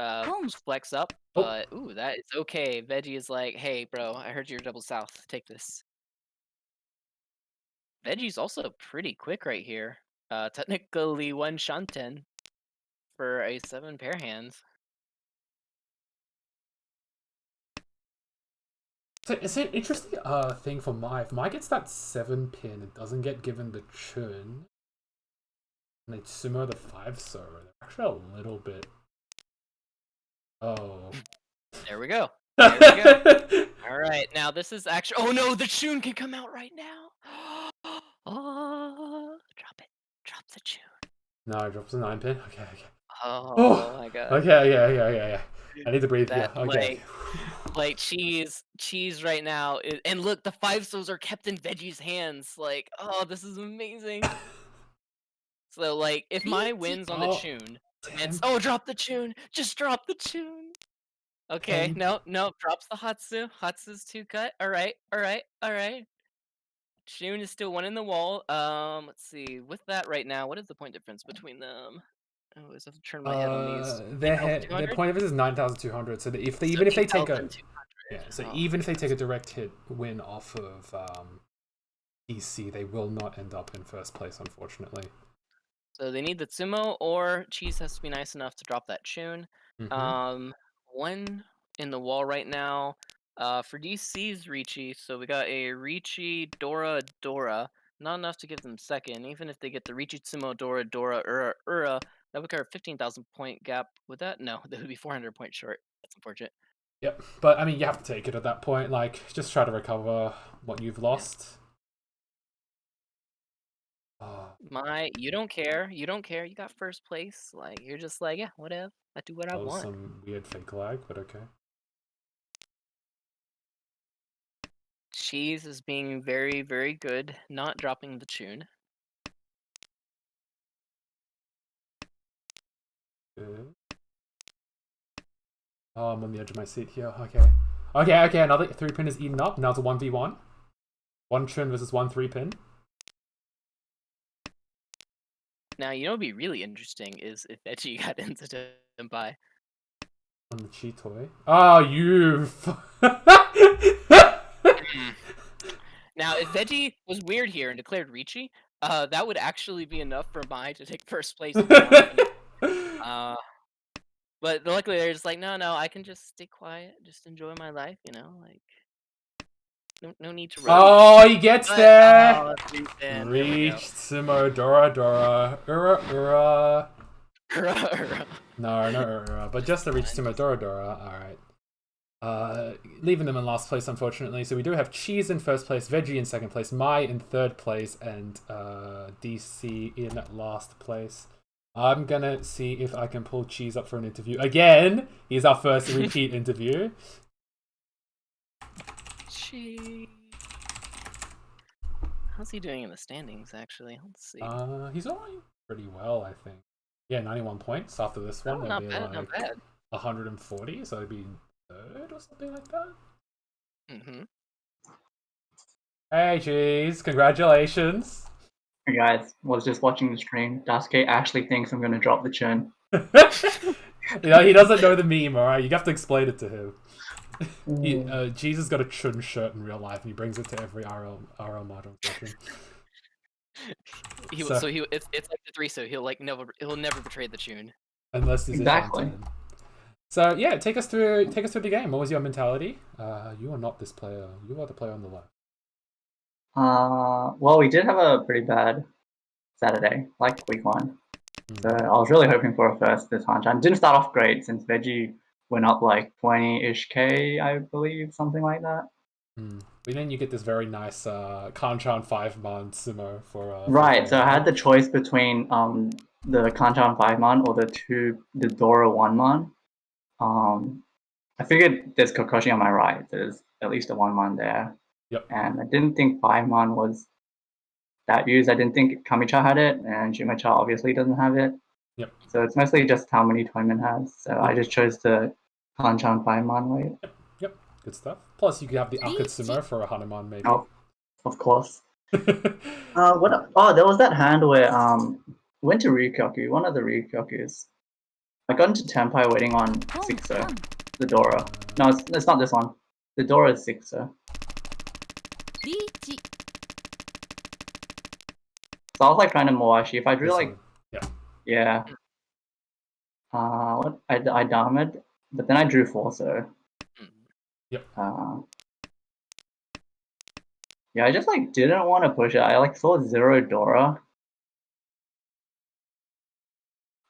flex up. But ooh, that is okay. Veggie is like, hey, bro, I heard you're double south. Take this. Veggie's also pretty quick right here. Technically 1 Shanten for a 7 pair hands. So it's an interesting thing for Mai. If Mai gets that 7 pin, it doesn't get given the churn. And they sumo the 5 so they're actually a little bit. Oh. There we go. There we go. Alright, now this is actually. Oh no, the tune can come out right now. Oh, drop it. Drop the tune. No, it drops a 9 pin. Okay. Oh my god. Okay. I need to breathe here. Okay. Like cheese right now, and look, the 5 souls are kept in Veggie's hands. Like, oh, this is amazing. So like, if Mai wins on the tune, drop the tune. Just drop the tune. Okay, no, drops the Hatsu. Hatsu's 2 cut. All right. Shun is still 1 in the wall. Let's see. With that right now, what is the point difference between them? Oh, I have to turn my head on these. Their point of it is 9,200. So even if they take a even if they take a direct hit win off of DC, they will not end up in first place, unfortunately. So they need the Tsumo, or Cheese has to be nice enough to drop that tune. 1 in the wall right now. For DC's Ricci, so we got a Ricci Dora. Not enough to give them second. Even if they get the Ricci Tsumo Dora Ura, that would cover 15,000 point gap. Would that? No, that would be 400 points short. That's unfortunate. Yep, but I mean, you have to take it at that point. Like, just try to recover what you've lost. You don't care. You got first place. Like, you're just like, yeah, whatever. I do what I want. Some weird fake lag, but okay. Cheese is being very, very good, not dropping the tune. Good. Oh, I'm on the edge of my seat here. Okay. Okay, another 3-pin is eaten up. Now it's a 1v1. 1 Chun versus 1 3-pin. Now, you know what would be really interesting is if Veggie got into Senpai. On the Chi toy. Oh, you. Now, if Veggie was weird here and declared Ricci, that would actually be enough for Mai to take first place. But luckily they're just like, no, I can just stay quiet, just enjoy my life, you know, like no need to. Oh, he gets there. Reached Sumo Dora. Ura. No, but just to reach Sumo Dora. All right. Leaving them in last place, unfortunately. So we do have Cheese in first place, Veggie in second place, Mai in third place, and DC in last place. I'm gonna see if I can pull Cheese up for an interview. Again, he's our first repeat interview. Cheese. How's he doing in the standings, actually? Let's see. He's doing pretty well, I think. Yeah, 91 points after this one. Oh, not bad. 140, so it'd be third or something like that. Mm-hmm. Hey, Cheese. Congratulations. Hey guys, was just watching the stream. Dasuke actually thinks I'm gonna drop the churn. You know, he doesn't know the meme, alright? You have to explain it to him. Jesus got a Chun shirt in real life and he brings it to every RL Mahjong session. It's like the 3, so he'll never betray the tune. Unless he's exactly. So yeah, take us through the game. What was your mentality? You are not this player. You are the player on the left. Well, we did have a pretty bad Saturday, like week 1. So I was really hoping for a first this Hanchan. Didn't start off great since Veggie went up like 20-ish K, I believe, something like that. But then you get this very nice Kanchan 5-man sumo for right. So I had the choice between the Kanchan 5-man or the Dora 1-man. I figured there's Kokoshi on my right. There's at least a 1-man there. Yep. And I didn't think 5-man was that used. I didn't think Kamicha had it, and Shimacha obviously doesn't have it. Yep. So it's mostly just how many Toyman has. So I just chose the Kanchan 5-man weight. Yep. Good stuff. Plus you could have the Akatsumo for a Hanuman maybe. Oh, of course. There was that hand where went to Ryukyoku, one of the Ryukyokus. I got into Tenpai waiting on 6er, the Dora. No, it's not this one. The Dora is 6er. So I was like trying to Moashi. If I drew like, yeah. What I Damed, but then I drew 4-so. Yep. Yeah, I just like didn't want to push it. I like saw 0 Dora.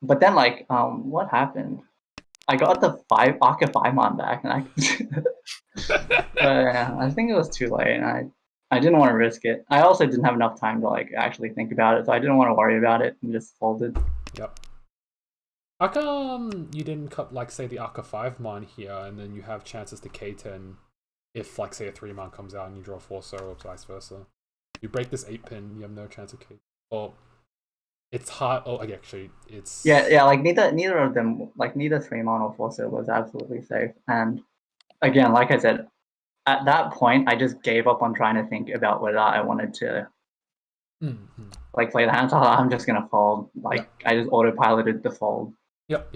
But then like what happened? I got the Aka 5-man back and I think it was too late and I didn't want to risk it. I also didn't have enough time to like actually think about it, so I didn't want to worry about it and just folded. Yep. How come you didn't cut like say the Aka 5-man here and then you have chances to K10 if like say a 3-man comes out and you draw 4-so or vice versa? You break this 8-pin, you have no chance of K. Or it's hard. Oh, actually, it's yeah. Like neither of them, like neither 3-man or 4-so was absolutely safe. And again, like I said, at that point, I just gave up on trying to think about whether I wanted to like play the hand. So I'm just gonna fold. Like I just autopiloted the fold. Yep.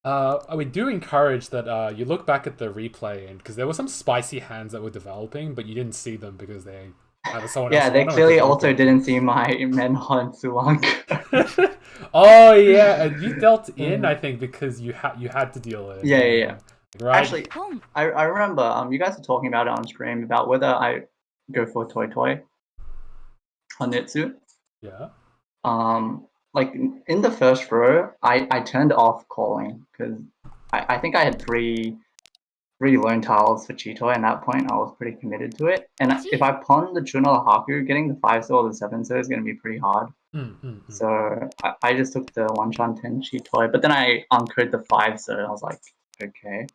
Yeah. We do encourage that you look back at the replay and because there were some spicy hands that were developing, but you didn't see them because they either someone else. Yeah, they clearly also didn't see my Menhon Sulank. Oh yeah, and you dealt in I think because you had to deal in. Yeah. Right. Actually, I remember you guys were talking about it on stream about whether I go for Toy on Nitsu. Yeah. Like in the first row, I turned off calling because I think I had three lone tiles for Chitoy, and at that point I was pretty committed to it. And if I pawn the Chun or the Haku, getting the 5-so or the 7-so is going to be pretty hard. So I just took the 1-chan 10 Chitoy, but then I uncurred the 5-so, and I was like, okay.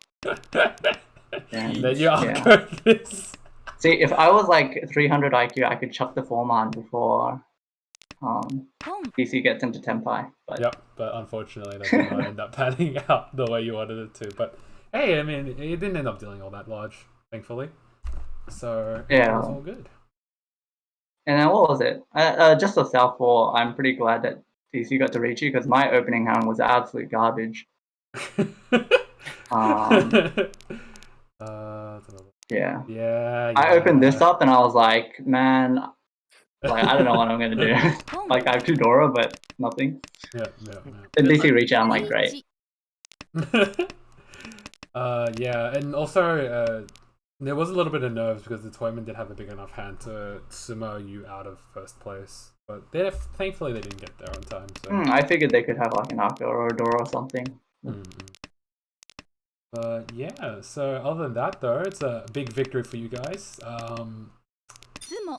And then you uncurred this. See, if I was like 300 IQ, I could chuck the 4-man before DC gets into Tenpai. But Yep, but unfortunately that did not end up panning out the way you wanted it to. But hey, I mean, it didn't end up dealing all that large, thankfully. So it Yeah. was all good. And then what was it? Just the South 4, I'm pretty glad that DC got to reach you because my opening hand was absolute garbage. Yeah. Yeah. I opened this up and I was like, man, like I don't know what I'm gonna do. Like I have 2 Dora, but nothing. Yeah. Then DC reach out, I'm like, great. Yeah, and also there was a little bit of nerves because the Toyman did have a big enough hand to sumo you out of first place, but thankfully they didn't get there on time. So I figured they could have like an Arco or a Dora or something. But yeah, so other than that though, it's a big victory for you guys.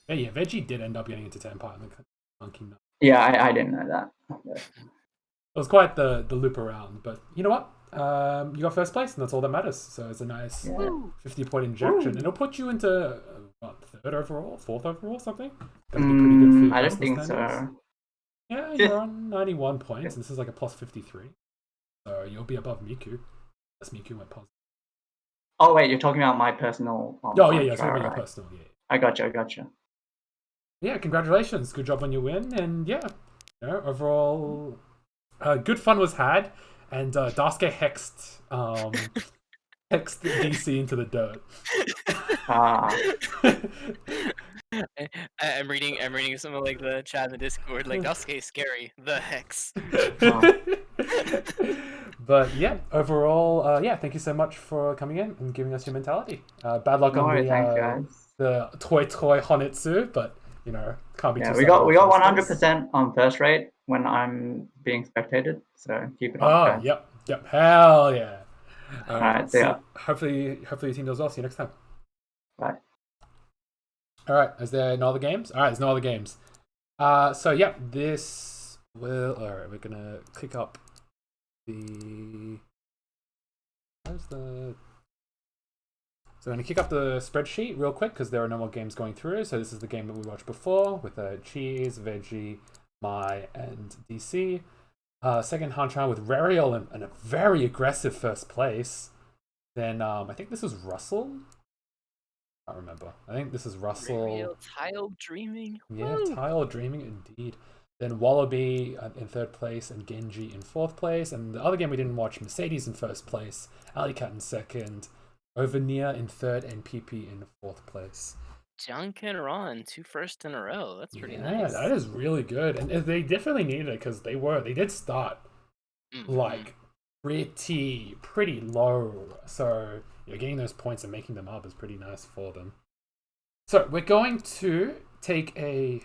Yeah, Veggie did end up getting into Tenpai in the Monkey Nut. Yeah, I didn't know that. It was quite the loop around, but you know what? You got first place, and that's all that matters. So it's a nice 50-point injection, and it'll put you into what, 3rd overall, 4th overall, something. That'd be pretty good for your I don't personal think standards. so. Yeah, you're on 91 points, and this is like a plus 53. So you'll be above Miku. Unless Miku went positive. Oh wait, you're talking about my personal. Yeah, sorry about your personal. Yeah. I gotcha. Yeah, congratulations. Good job on your win, and yeah, overall, good fun was had, and Daisuke hexed DC into the dirt. I'm reading some of like the chat in the Discord, like Daisuke is scary, the hex. But yeah, overall, thank you so much for coming in and giving us your mentality. Bad luck on the toy Honitsu, but can't be too sad. We got 100% on first rate when I'm being spectated, so keep it up. Oh, yep, hell yeah. Alright, see ya. Hopefully your team does well. See you next time. Bye. Alright, is there no other games? Alright, there's no other games. So yeah, this will... Alright, we're gonna click up the... Where's the... So I'm going to kick up the spreadsheet real quick because there are no more games going through. So this is the game that we watched before with Cheese, Veggie, Mai, and DC. Second Hanchan with Rariel and a very aggressive first place. Then I think this was Russell. I can't remember. I think this is Russell. Rariel, Tile Dreaming. Yeah, Woo! Tile Dreaming indeed. Then Wallaby in 3rd place and Genji in 4th place. And the other game we didn't watch, Mercedes in 1st place, Alicat in 2nd. Overnear in 3rd and PP in 4th place. Junkin Ron, 2 first in a row. That's pretty nice. Yeah, that is really good. And they definitely needed it because they did start like pretty low. So getting those points and making them up is pretty nice for them. So we're going to take a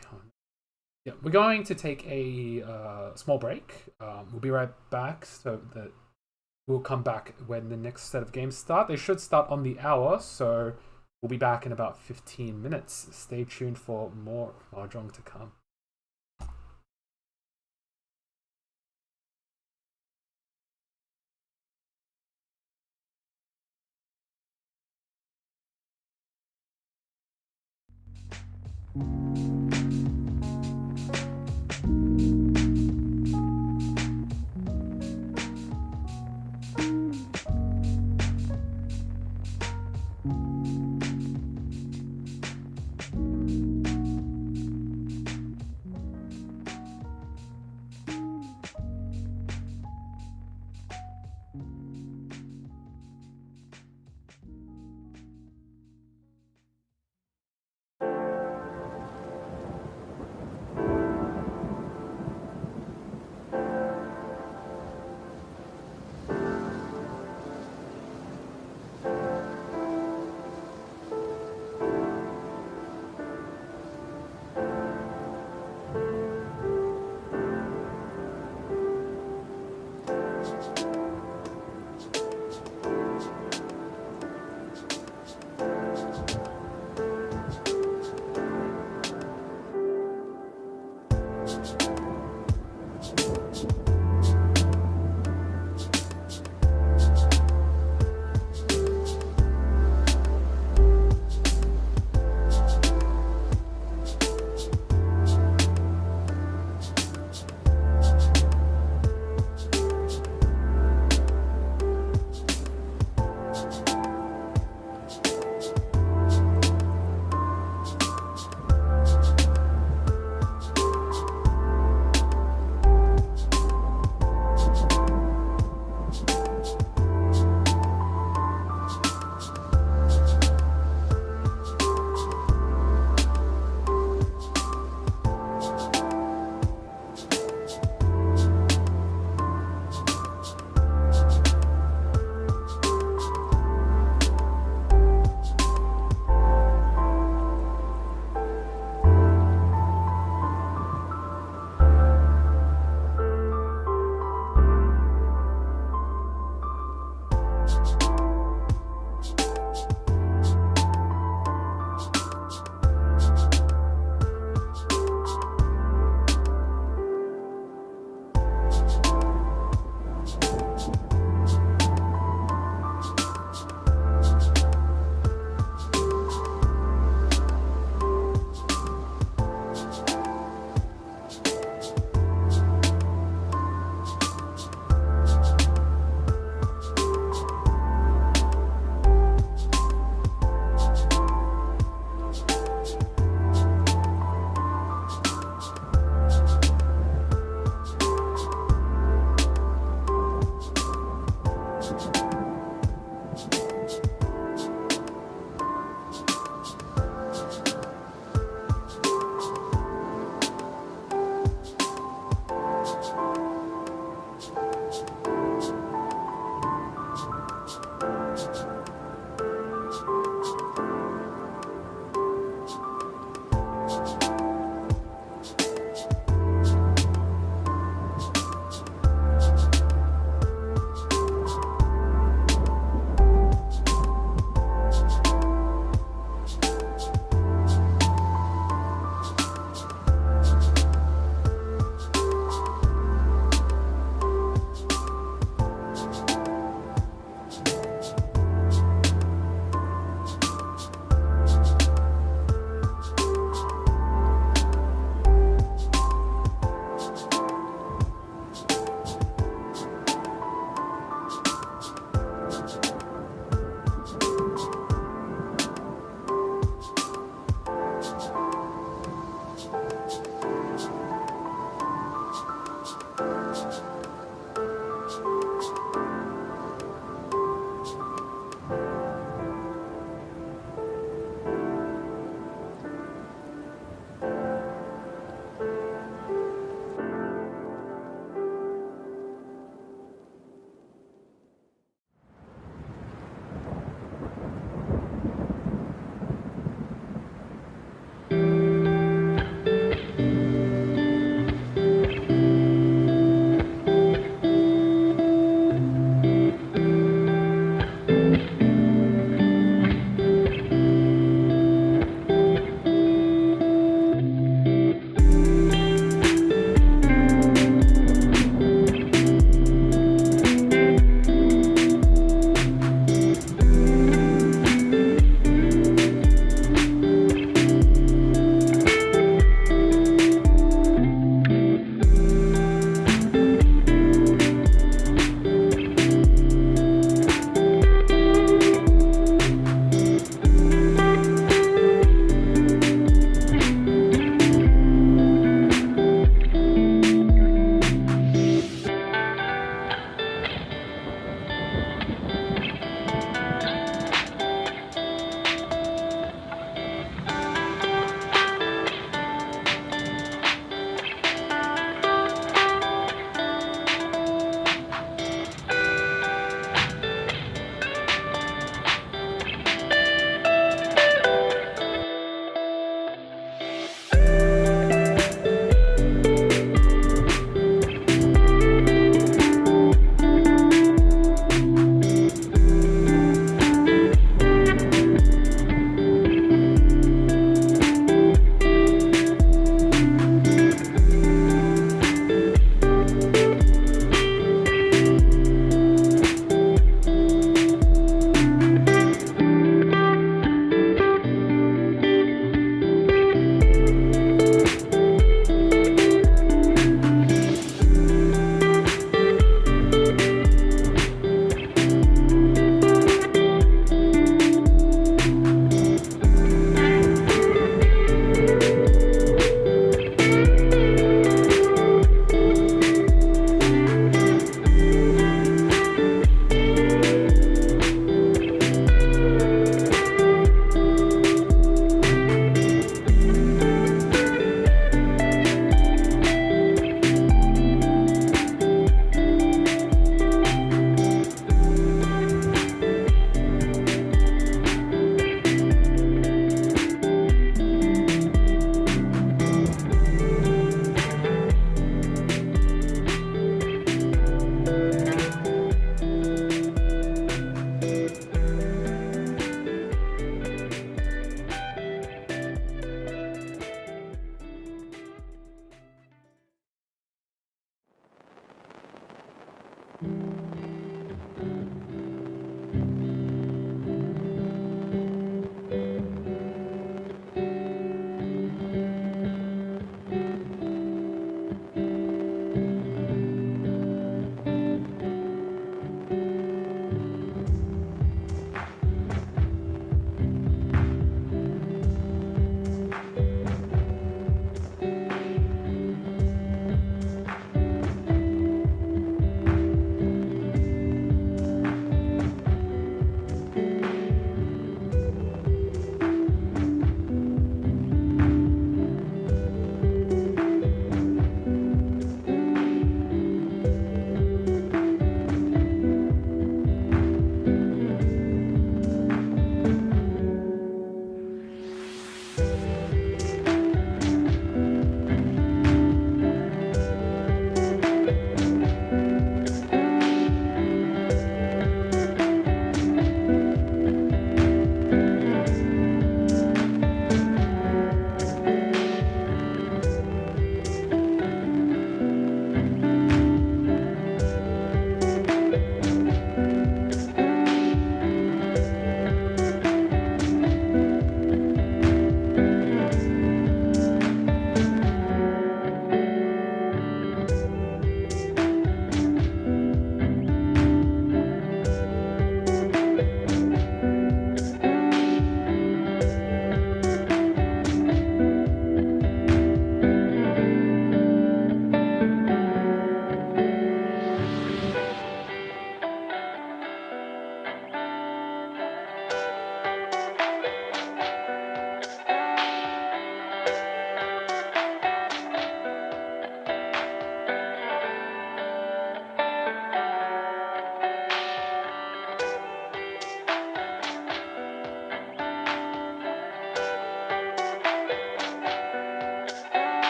small break. We'll be right back so that we'll come back when the next set of games start. They should start on the hour, so we'll be back in about 15 minutes. Stay tuned for more Mahjong to come.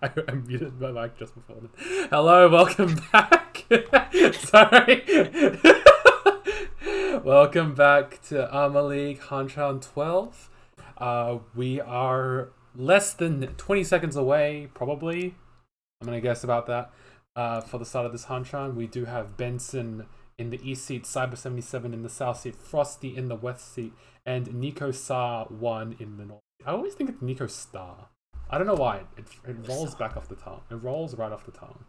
I muted my mic just before then. Hello, welcome back. Sorry. Welcome back to ARMA League Hanchan 12. We are less than 20 seconds away, probably. I'm going to guess about that. For the start of this Hanchan, we do have Benson in the east seat, Cyber77 in the south seat, Frosty in the west seat, and Nico Star 1 in the north. I always think it's Nico Star. I don't know why. It rolls back off the tongue. It rolls right off the tongue.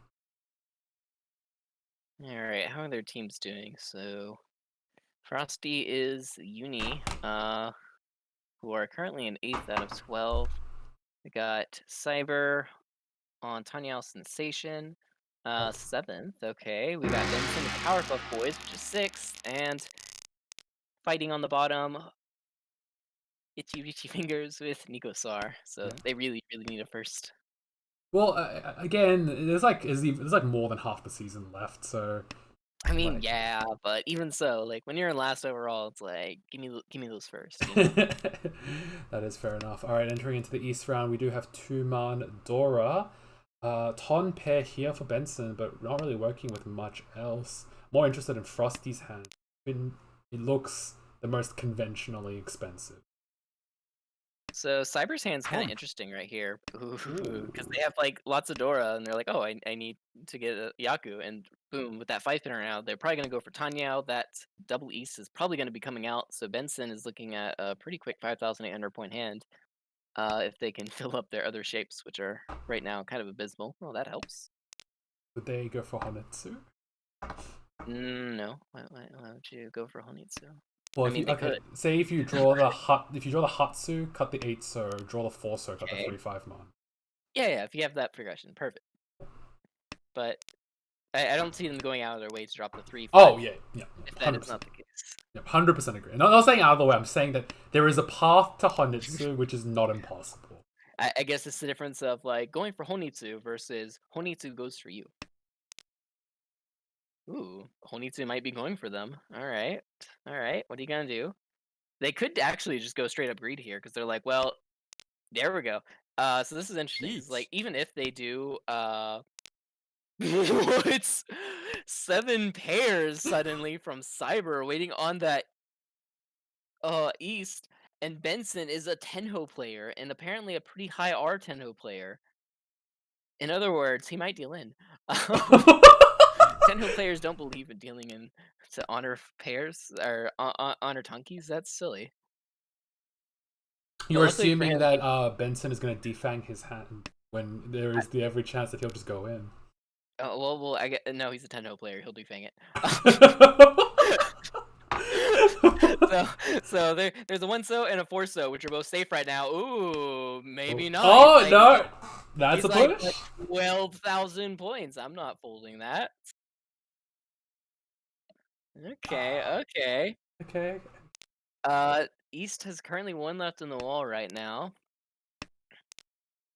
Alright, how are their teams doing? So, Frosty is Uni, who are currently in 8th out of 12. We got Cyber on Tanyao Sensation, 7th, okay. We got Benson with Powerpuff Boys, which is 6th, and fighting on the bottom, Itchy Fingers with Nico Sar. So they really need a first. Well, again, there's like more than half the season left, so. I mean, yeah, but even so, like when you're in last overall, it's like give me those first. You know? That is fair enough. All right, entering into the East round, we do have Tuman Dora, Ton pair here for Benson, but not really working with much else. More interested in Frosty's hand. It looks the most conventionally expensive. So Cyber's hand's kind of interesting right here, because they have like lots of Dora, and they're like, oh, I need to get a Yaku, and boom, with that 5-spinner now, they're probably going to go for Tanyao. That double East is probably going to be coming out, so Benson is looking at a pretty quick 5,800 point hand, if they can fill up their other shapes, which are right now kind of abysmal. Well, that helps. Would they go for Honetsu? No. Why would you go for Honetsu? Well, I mean, they could. Say if you draw the Hatsu, cut the 8-so, draw the 4-so, cut the 3-5 mon. Yeah, if you have that progression, perfect. But I don't see them going out of their way to drop the 3-5. Oh yeah. If that is not the case. Yep, 100% agree. Not saying out of the way. I'm saying that there is a path to Honetsu which is not impossible. I guess it's the difference of like going for Honitsu versus Honitsu goes for you. Ooh, Honitsu might be going for them. All right. What are you gonna do? They could actually just go straight up greed here because they're like, well, there we go. So this is interesting. It's like even if they do, it's 7 pairs suddenly from Cyber waiting on that East, and Benson is a Tenho player and apparently a pretty high R Tenho player. In other words, he might deal in. Tenho players don't believe in dealing in to honor pairs or honor Tunkies. That's silly. You're assuming that Benson is going to defang his hand when there is every chance that he'll just go in. Well, I get no. He's a Tenho player. He'll defang it. So there's a 1-so and a 4-so, which are both safe right now. Ooh, maybe not. Oh, He's no! That's he's a push? like 12,000 points. I'm not folding that. Okay. Okay. East has currently 1 left in the wall right now.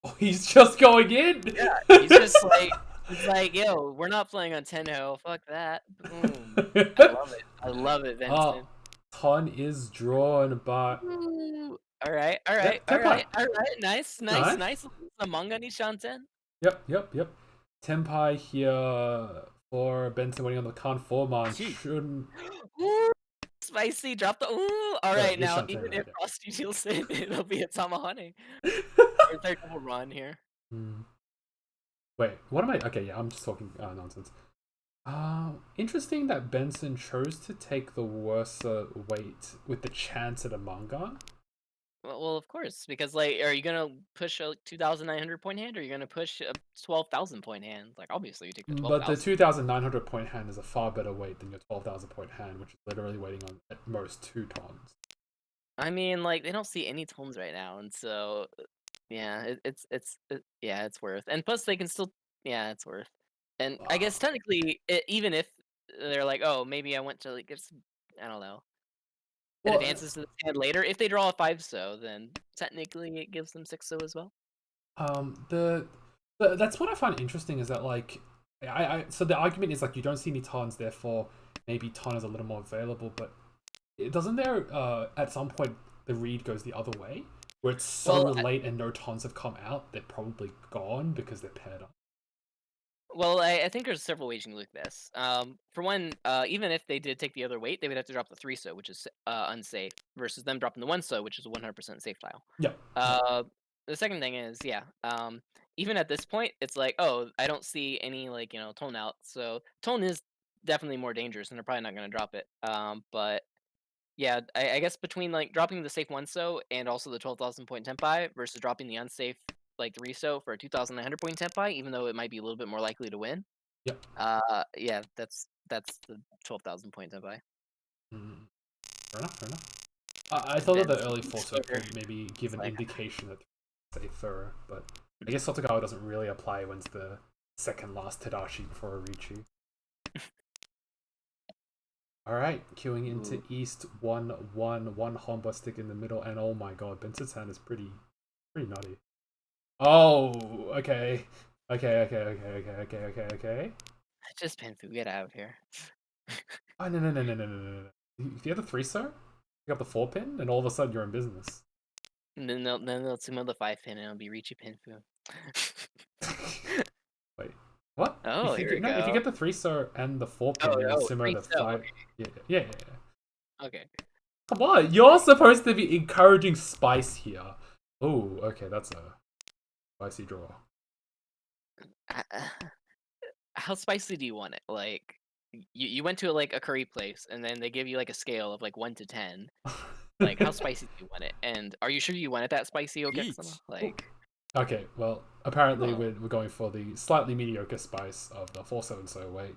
Oh, he's just going in? Yeah, he's just like, he's like, yo, we're not playing on 10-0. Fuck that. Boom. I love it, Vincent. Oh, ton is drawn, but... Ooh. All right. Tenpai. Nice. Among any Shanten. Yep. Tenpai here for Benson winning on the Khan 4-man shouldn't... Ooh, spicy. Drop the... Ooh. All right, now, Shanten, even right, if Frosty deals it, it'll be a Tamahane. Or their double run here. Wait, what am I... Okay, yeah, I'm just talking nonsense. Interesting that Benson chose to take the worse weight with the chance at a Mangan. Well, of course, because like, are you gonna push a 2,900 point hand, or are you gonna push a 12,000 point hand? Like, obviously, you take the 12,000. But the 2,900 point hand is a far better weight than your 12,000 point hand, which is literally waiting on at most 2 tons. I mean, like, they don't see any tones right now, and so yeah, it's worth. And plus, they can still, yeah, it's worth. And I guess technically, even if they're like, oh, maybe I want to like get some, I don't know, it advances to the hand later. If they draw a 5-so, then technically it gives them 6-so as well. That's what I find interesting is that like so the argument is like you don't see any tons, therefore maybe ton is a little more available, but doesn't there at some point the read goes the other way where it's so late and no tons have come out, they're probably gone because they're paired up? Well, I think there's several ways you can look at this. For one, even if they did take the other weight, they would have to drop the 3-so, which is unsafe, versus them dropping the 1-so, which is a 100% safe tile. Yeah. The second thing is, yeah, even at this point, it's like, oh, I don't see any, like, you know, tone out. So tone is definitely more dangerous, and they're probably not going to drop it. But yeah, I guess between like dropping the safe 1-so and also the 12,000 point Tenpai versus dropping the unsafe like 3-so for a 2,900 point Tenpai, even though it might be a little bit more likely to win. Yep. Yeah, that's the 12,000 point Tenpai. Fair enough. I thought that the early 4-so could maybe give an indication that safer, but I guess Sotogawa doesn't really apply when it's the second last Tadashi before a Richi. Alright, queuing into East 1-1, one Homba stick in the middle, and oh my god, Benson's hand is pretty nutty. Oh, okay. Just Pinfu, get out of here. Oh, no. If you have the 3-so, you got the 4-pin, and all of a sudden you're in business. And then they'll sumo the 5-pin, and it'll be Richi Pinfu. Wait, what? Oh, if you get the 3-so and the 4-pin, you sumo the 5. Okay. Yeah. Okay. Come on, you're supposed to be encouraging spice here. Oh, okay, that's a spicy draw. How spicy do you want it? Like, you went to like a curry place, and then they give you like a scale of like 1 to 10. Like, how spicy do you want it? And are you sure you want it that spicy, Okexama? Like, okay, well, apparently we're going for the slightly mediocre spice of the 4-7-so weight.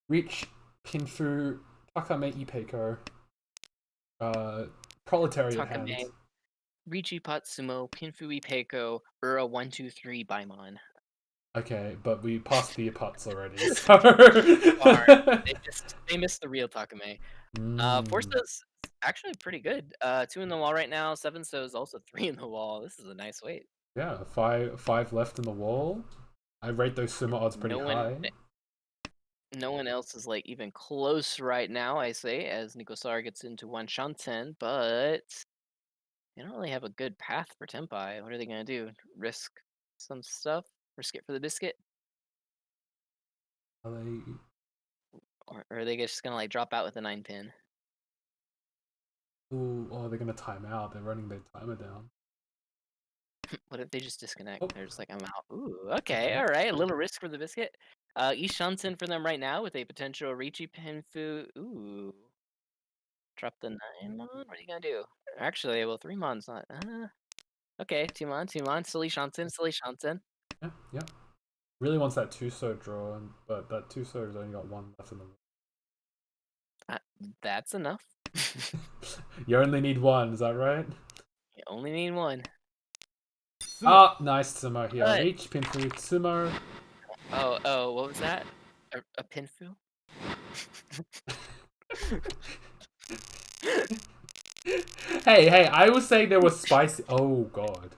Reach, Pinfu, Takame Ipeiko, Proletariat Takame, hand. Richi Patsumo, Pinfu Ipeiko, Ura 1, 2, 3, Baimon. Okay, but we passed the putts already. So... they missed the real Takame. 4-so's actually pretty good. 2 in the wall right now. 7-so's also 3 in the wall. This is a nice weight. Yeah, five left in the wall. I rate those sumo odds pretty high. No one else is like even close right now, I say, as Nikosar gets into 1 Shanten, but they don't really have a good path for Tenpai. What are they gonna do? Risk some stuff? Risk it for the biscuit? Or are they just gonna like drop out with a 9-pin? Ooh, oh, they're gonna time out. They're running their timer down. What if they just disconnect? Oh. They're just like, I'm out. Ooh, okay, alright. A little risk for the biscuit. East Shanten for them right now with a potential Richi Pinfu. Ooh. Drop the 9-mon? What are you gonna do? Actually, well, 3-mon's not. Okay, 2-mon. Silly Shanten. Yeah. Really wants that 2-so draw, but that 2-so has only got 1 left in the room. That's enough. You only need one, is that right? You only need one. Ah, nice Sumo here. But- Reach, Pinfu, Sumo. Oh, what was that? A pinfu? Hey, I was saying there was spicy. Oh god.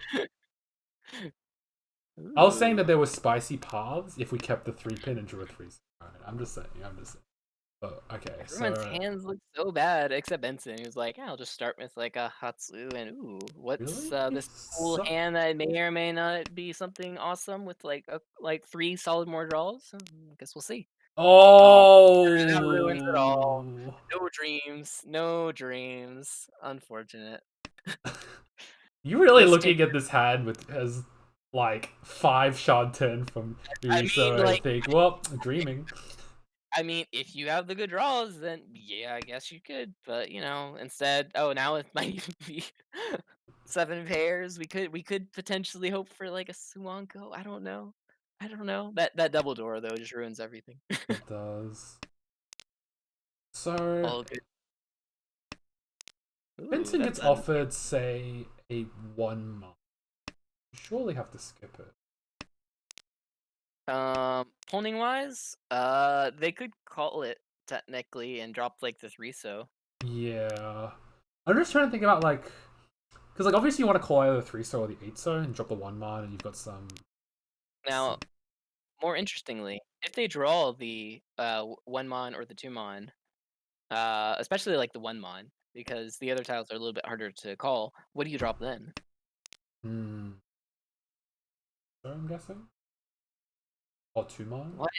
I was saying that there were spicy paths if we kept the 3-pin and drew a 3. Alright, I'm just saying. Oh, okay, Everyone's hands look so bad except Benson. He was like, yeah, I'll just start with like a Hatsu and ooh, what's Really? this cool hand that may or may not be something awesome with like 3 solid more draws? I guess we'll see. Oh, that ruins it all. No dreams. Unfortunate. You really This looking at this hand with as like 5 shard turn from I Uriso mean, and like- think, well, dreaming. I mean, if you have the good draws, then yeah, I guess you could. But instead, now it might even be 7 pairs. We could potentially hope for like a Suwanko. I don't know. That double door though just ruins everything. It does. So All good. Ooh, Benson that's gets offered, say, a 1 month. You surely have to skip it. Pawning wise, they could call it technically and drop like the 3 so. Yeah. I'm just trying to think about like, because like obviously you want to call either the 3 or the 8 and drop the 1 man, and you've got some. Now, more interestingly, if they draw the 1 mon or the 2 mon, especially like the 1 mon, because the other tiles are a little bit harder to call, what do you drop then? So I'm guessing. Or 2 man. What?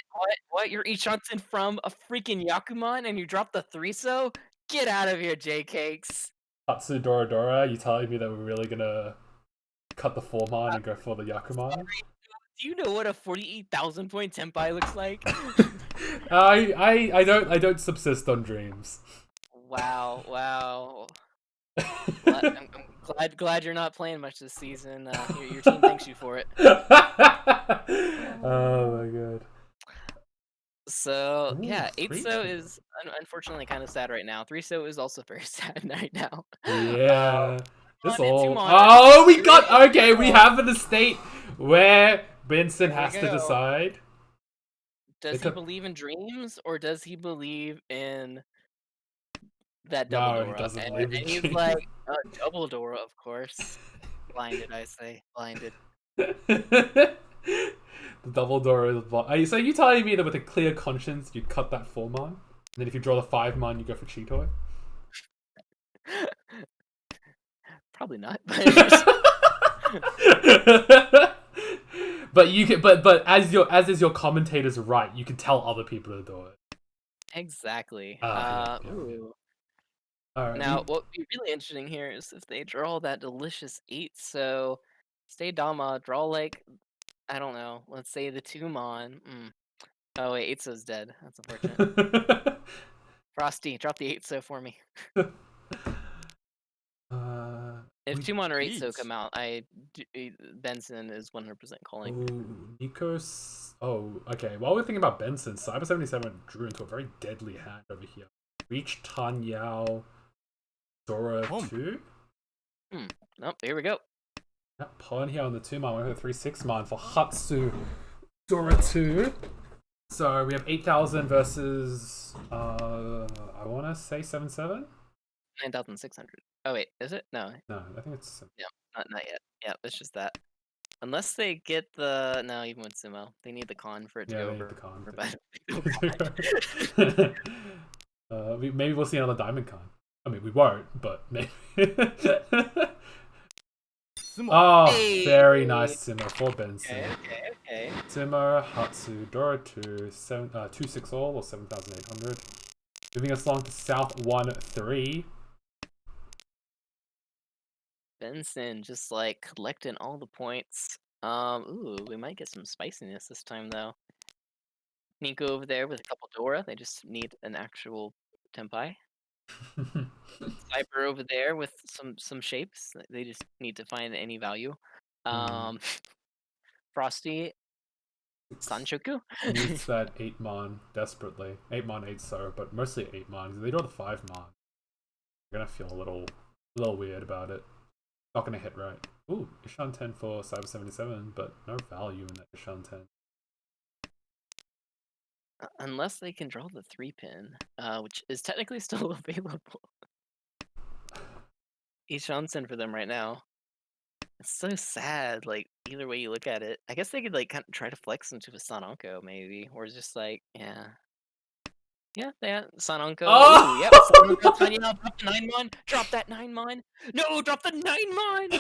You're Ishansen from a freaking Yakuman and you drop the 3 so? Get out of here, J-Cakes. Tatsu Dora Dora, you telling me that we're really gonna cut the 4 man and go for the Yakuman? Do you know what a 48,000 point Tenpai looks like? I don't subsist on dreams. Wow. I'm glad you're not playing much this season. Your team thanks you for it. Oh my god. So Ooh, yeah, 8 3 so is unfortunately kind of sad right now. 3 so is also very sad right now. Yeah. This on, all. two mon. Oh, we got. Here Okay, we go. have an estate where Benson Here we has to go. decide. Does he believe in dreams or does he believe in that No, double he Dora? doesn't And believe in he's dreams. like, double Dora, of course. Blinded, I say. Blinded. The double door is. So you telling me that with a clear conscience you'd cut that 4 man, and then if you draw the 5 man you go for Cheetoy? Probably not. But you can. But as is your commentator's right, you can tell other people to do it. Exactly. Yeah. Ooh. All right. Now, what would be really interesting here is if they draw that delicious 8, so stay Dama, draw like, I don't know, let's say the 2 mon. Oh wait, 8 so's dead. That's unfortunate. Frosty, drop the 8 so for me. If 2 mon or 8 so come out, Benson is 100% calling. Ooh, Nikos. Oh, okay. While we're thinking about Benson, Cyber 77 drew into a very deadly hand over here. Reach Tan Yao Dora 2. Nope, here we go. That pawn here on the 2 man, we have a 3/6 man for Hatsu Dora 2. So we have 8,000 versus I wanna say 7-7? 9,600. Oh wait, is it? No, I think it's not yet. Yeah, it's just that. Unless they get the even with Sumo, they need the con for it to go they need over. the con. Maybe we'll see another Diamond Con. I mean, we won't, but maybe. Oh, Hey! very nice Sumo for Benson. Okay. Sumo, Hatsu, Dora 2, 2/6 all, or 7,800. Moving us along to South 1-3. Benson just like collecting all the points. Ooh, we might get some spiciness this time though. Nico over there with a couple Dora. They just need an actual Tenpai. Cyber over there with some shapes. They just need to find any value. Frosty, Sanchoku needs that 8 mon desperately. 8 mon, 8 so, but mostly 8 mon. They draw the 5 mon. gonna feel a little weird about it. Not gonna hit right. Ooh, Ishan 10 for Cyber 77, but no value in that Ishan 10. Unless they can draw the 3-pin, which is technically still available. Ishansen for them right now. It's so sad, like, either way you look at it. I guess they could, like, kind of try to flex into a Sanonko, maybe. Or just, like, yeah. Yeah, Sanonko. Oh! Ooh, yep, Sanonko, Tiny now, drop the 9-mon. Drop that 9-mon. No, drop the 9-mon!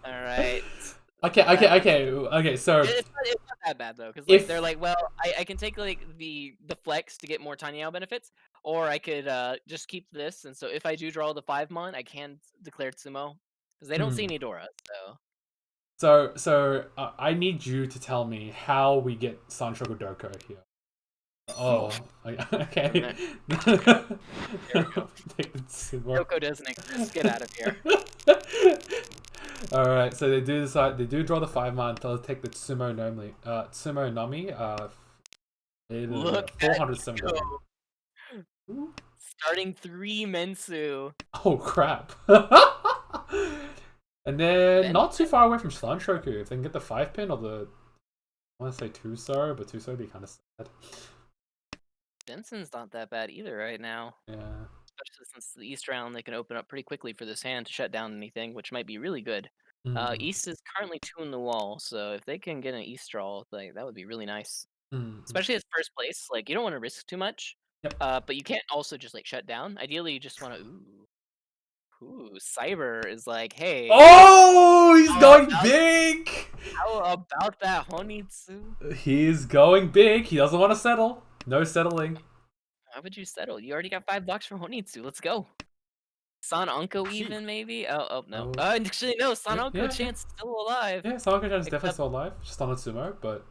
Alright. Okay, so... It's not that bad, though, because, like, they're like, well, I can take, like, the flex to get more Tiny Owl benefits, or I could, just keep this, and so if I do draw the 5-mon, I can declare Tsumo. Because they don't see any Dora, so... So, I need you to tell me how we get Sanchoku Doko here. Oh, okay. There we go. Doko doesn't exist. Get out of here. Alright, so they do decide, they do draw the 5-man, they'll take the Tsumo Nomi, Look 470. Starting 3 Mensu. Oh crap. And then not too far away from Slanchoku, if they can get the 5-pin or the, I want to say Tuso, but Tuso would be kind of sad. Benson's not that bad either right now. Yeah. Especially since the East round, they can open up pretty quickly for this hand to shut down anything, which might be really good. East is currently 2 in the wall, so if they can get an East draw, like, that would be really nice. Especially as first place, like, you don't want to risk too much. Yep. But you can't also just, like, shut down. Ideally, you just want to, ooh, Cyber is like, hey. Oh, he's going big! How about that Honitsu? He's going big. He doesn't want to settle. No settling. Why would you settle? You already got 5 blocks for Honitsu. Let's go. Sanonko even, maybe? Oh, no. Actually, no. Sanonko chance is still alive. Yeah, Sanonko chance is definitely still alive. Just on a sumo, but...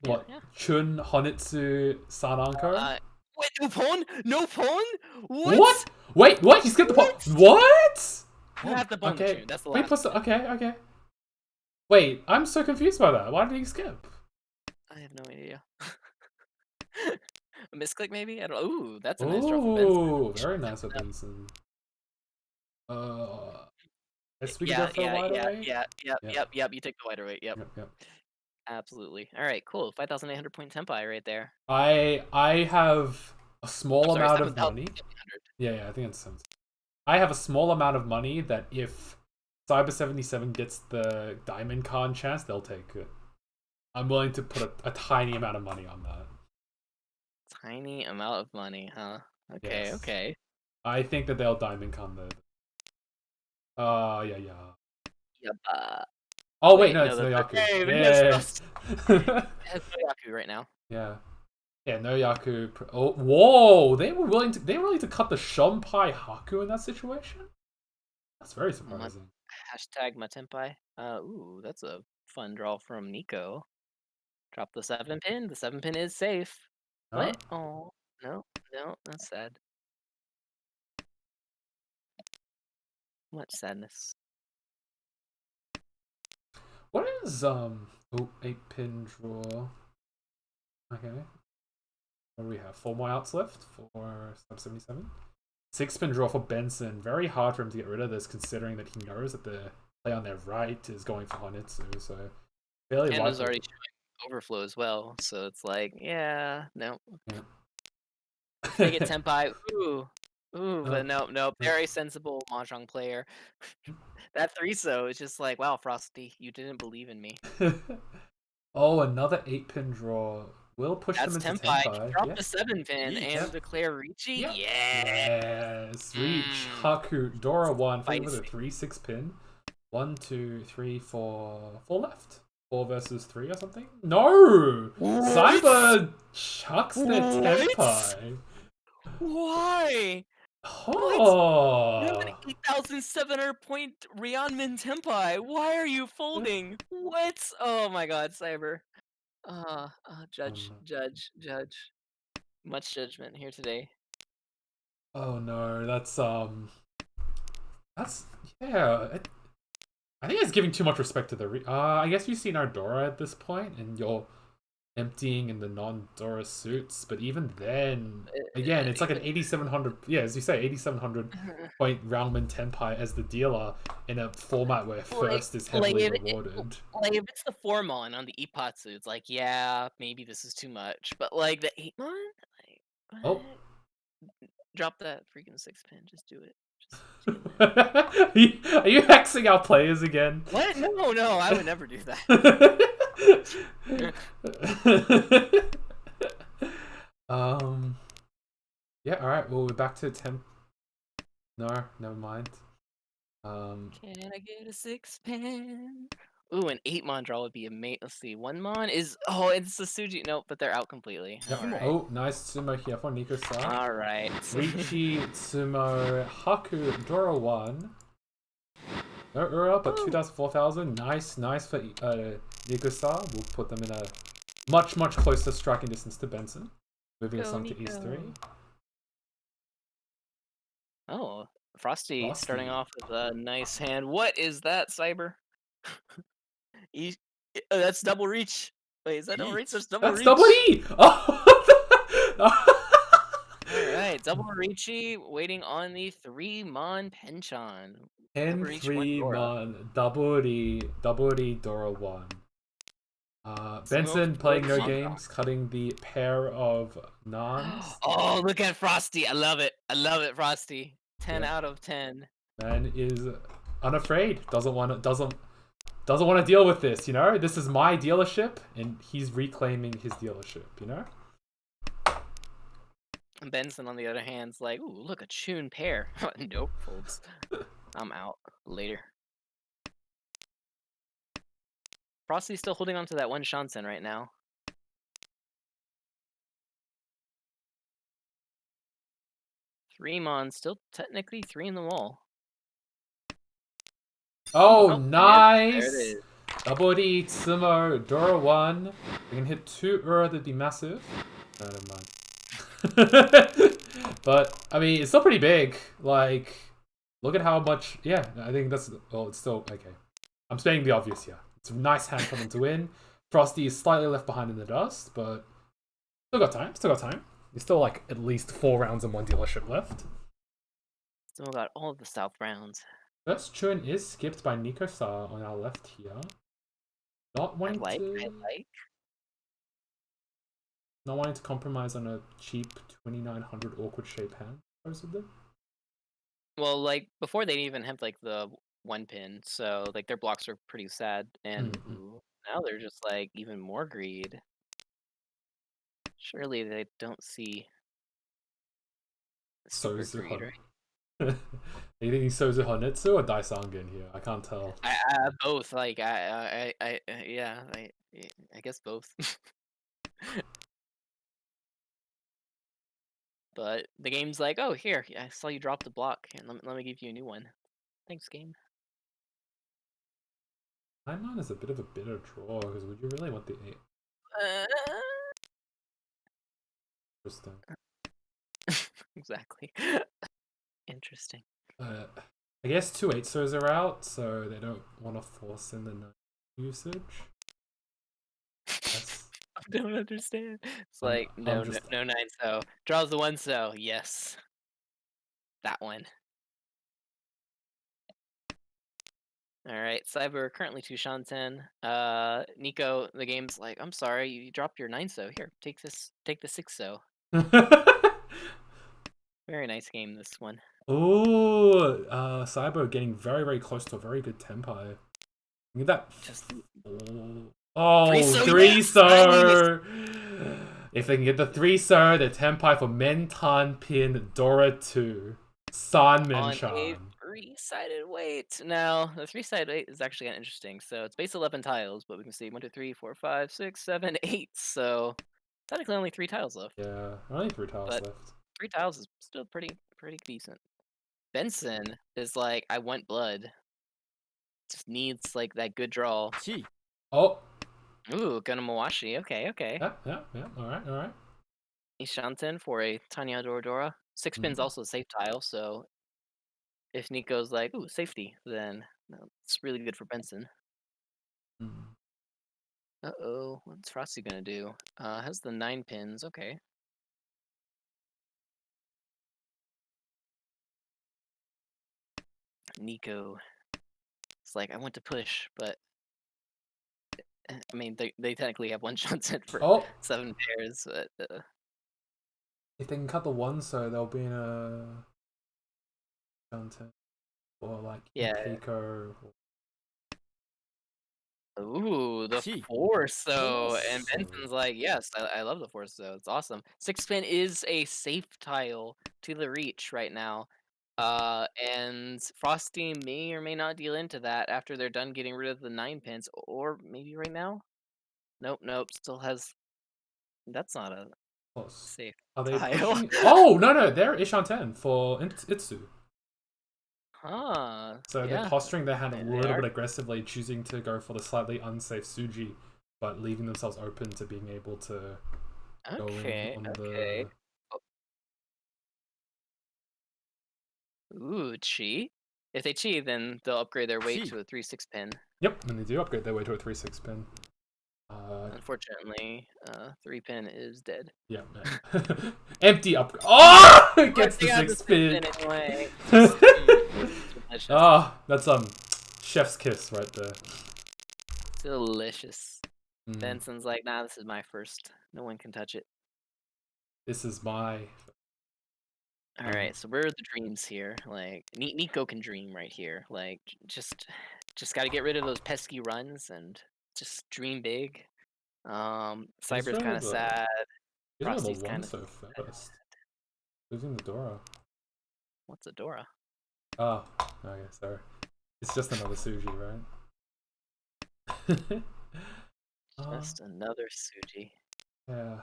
What? Yeah. Chun, Honitsu, Sanonko? Wait, no pawn? No pawn? What? Wait, what? He's got the pawn. What? You have the pawn. Okay. That's the last. Okay. Wait, I'm so confused by that. Why did he skip? I have no idea. A misclick, maybe? I don't know. Ooh, that's a nice draw for Benson. Ooh, very nice for Benson. Guess we can go for the wider weight? Yep. You take the wider weight. Yep. Absolutely. All right, cool. 5,800 point tempai right there. I have a small amount of money. Yeah, I think it's sense. I have a small amount of money that if Cyber 77 gets the Diamond Con chance, they'll take it. I'm willing to put a tiny amount of money on that. Tiny amount of money, huh? Okay, yes. Okay. I think that they'll Diamond Con the. Yeah. Yep. Oh wait, no, it's Noyaku. Yes. It's Noyaku right now. Yeah, Noyaku. Oh, whoa! They were willing to cut the Shunpai Haku in that situation. That's very surprising. Hashtag Matenpai. Ooh, that's a fun draw from Nico. Drop the 7-pin. The 7-pin is safe. Huh? What? Oh, no, that's sad. Much sadness. What is 8-pin draw? Okay. What do we have? 4 more outs left for sub 77. 6-pin draw for Benson. Very hard for him to get rid of this, considering that he knows that the play on their right is going for Honitsu. So fairly and likely. is already showing overflow as well. So it's like, yeah, no. Yeah. They get Tenpai. Ooh, but no. Very sensible Mahjong player. That 3-so is just like, wow, Frosty, you didn't believe in me. Oh, another 8-pin draw. Will push them into Tenpai. Drop the 7-pin and declare Riichi. Yep. Yeah. Yes. Reach Haku Dora 1. Fight with a 3-6 pin. 1, 2, 3, 4. 4 left. 4 versus 3 or something? No! Cyber chucks their Tenpai. Why? Oh. You have an 8,700 point Ryeonmin Tenpai. Why are you folding? What? Oh my god, Cyber. Judge. Much judgment here today. Oh no, that's yeah. I think it's giving too much respect to the. I guess you've seen Ardora at this point, and you're emptying in the non-Dora suits, but even then, again, it's like an 8700, yeah, as you say, 8700 point Ramen Tenpai as the dealer in a format where first is heavily rewarded. Like if it's the 4-mon on the Ippatsu, it's like, yeah, maybe this is too much. But like the 8-mon, like, Oh. Drop that freaking 6-pin. Just do it. Are you hexing our players again? What? No, I would never do that. Yeah, alright, well, we're back to 10. No, never mind. Can I get a 6-pin? Ooh, an 8-mon draw would be amazing. Let's see, 1-mon is... Oh, it's the Suji. Nope, but they're out completely. Yep. All right. Oh, nice Sumo here for Nico-san. Alright. Richi, Sumo, Haku, Dora 1. No Ura, but 2,000, 4,000. Nice for Nico-san. We'll put them in a much closer striking distance to Benson. Moving us on to East 3. Oh, Frosty starting off with a nice hand. What is that, Cyber? That's double reach. Wait, is that double reach? That's double reach. Double E! Oh! Alright, double reachy, waiting on the 3-mon Penchan. And 3-mon, double E, Dora 1. Benson playing no games, cutting the pair of nans. Oh, look at Frosty. I love it, Frosty. 10 out of 10. Man is unafraid. Doesn't want to deal with this, you know? This is my dealership, and he's reclaiming his dealership, you know? Benson, on the other hand, is like, ooh, look, a tune pair. Nope, folks. I'm out. Later. Frosty's still holding on to that one Shansen right now. Mon, still technically 3 in the wall. Oh, nice! There it is. Double D, Sumo, Dora 1. We can hit 2 Ura, that'd be massive. No, never mind. But, I mean, it's still pretty big. Like, look at how much... Yeah, I think that's... Well, it's still... Okay. I'm saying the obvious here. It's a nice hand for them to win. Frosty is slightly left behind in the dust, but... Still got time. There's still, like, at least 4 rounds and 1 dealership left. Still got all of the South rounds. First churn is skipped by Nico-san on our left here. Not wanting to compromise on a cheap 2,900 awkward shape hand, supposedly. Well, like, before they even have, like, the 1-pin, so, like, their blocks are pretty sad, and now they're just, like, even more greed. Surely they don't see super greed, right? Are you thinking Sozu Honetsu or Daisangen here? I can't tell. Both. Like, yeah, I guess both. But the game's like, oh, here, I saw you drop the block, and let me give you a new one. Thanks, game. My mind is a bit of a bitter draw, because would you really want the 8? Interesting. Exactly. Interesting. I guess 2 8-stars are out, so they don't want to force in the 9 usage. I don't understand. It's like, no 9-so. Draws the 1-so. Yes. That one. Alright, Cyber currently 2 Shanten. Nico, the game's like, I'm sorry, you dropped your 9-so. Here, take the 6-so. Very nice game, this one. Ooh, Cyber getting very close to a very good Tenpai. Look at that. Oh, 3-so! If they can get the 3-so, the Tenpai for Mentan Pin Dora 2. Sanmen-chan. On a 3-sided weight. Now, the 3-sided weight is actually kind of interesting. So it's base 11 tiles, but we can see 1, 2, 3, 4, 5, 6, 7, 8. So technically only 3 tiles left. Yeah, only 3 tiles left. 3 tiles is still pretty decent. Benson is like, I want blood. Just needs like that good draw. Oh. Ooh, Gunamawashi. Okay. Yeah. Alright. Ishanten for a Tanya Doradora. 6-pin's also a safe tile, so if Nico's like, ooh, safety, then it's really good for Benson. Uh-oh, what's Frosty gonna do? Has the 9 pins, okay. Nico. It's like, I want to push, but I mean, they technically have one shot set for Oh, 7 pairs, but if they can cut the one, so they'll be in a content or like yeah. Keiko. Ooh, the Gee. force though, and So- Benson's like, yes, I love the force though. It's awesome. 6 pin is a safe tile to the reach right now. And Frosty may or may not deal into that after they're done getting rid of the 9 pins, or maybe right now. Nope, still has. That's not a Close. safe Are they tile. pushing? Oh no, they're Ishanten for Itsu. Huh? So yeah. they're posturing their hand a They little are. bit aggressively, choosing to go for the slightly unsafe Suji, but leaving themselves open to being able to go Okay. in on Okay. Ooh, chi. If they chi, then they'll upgrade their weight Chi. to a 3/6 pin. Yep, and they do upgrade their way to a 3/6 pin. Unfortunately, 3 pin is dead. Yeah, empty upgrade. Oh, it gets They the got 6 6 pin. anyway. Delicious. That's chef's kiss right there. Delicious. Mm, Benson's like, nah, this is my first. No one can touch it. this is my. All right, so where are the dreams here? Like, Nico can dream right here. Like, just got to get rid of those pesky runs and just dream big. Cyber's kind of sad. He's level Frosty's 1 kind of. so first. Losing the Dora. What's a Dora? Oh, okay, sorry. It's just another Suji, right? Just another Suji. Yeah.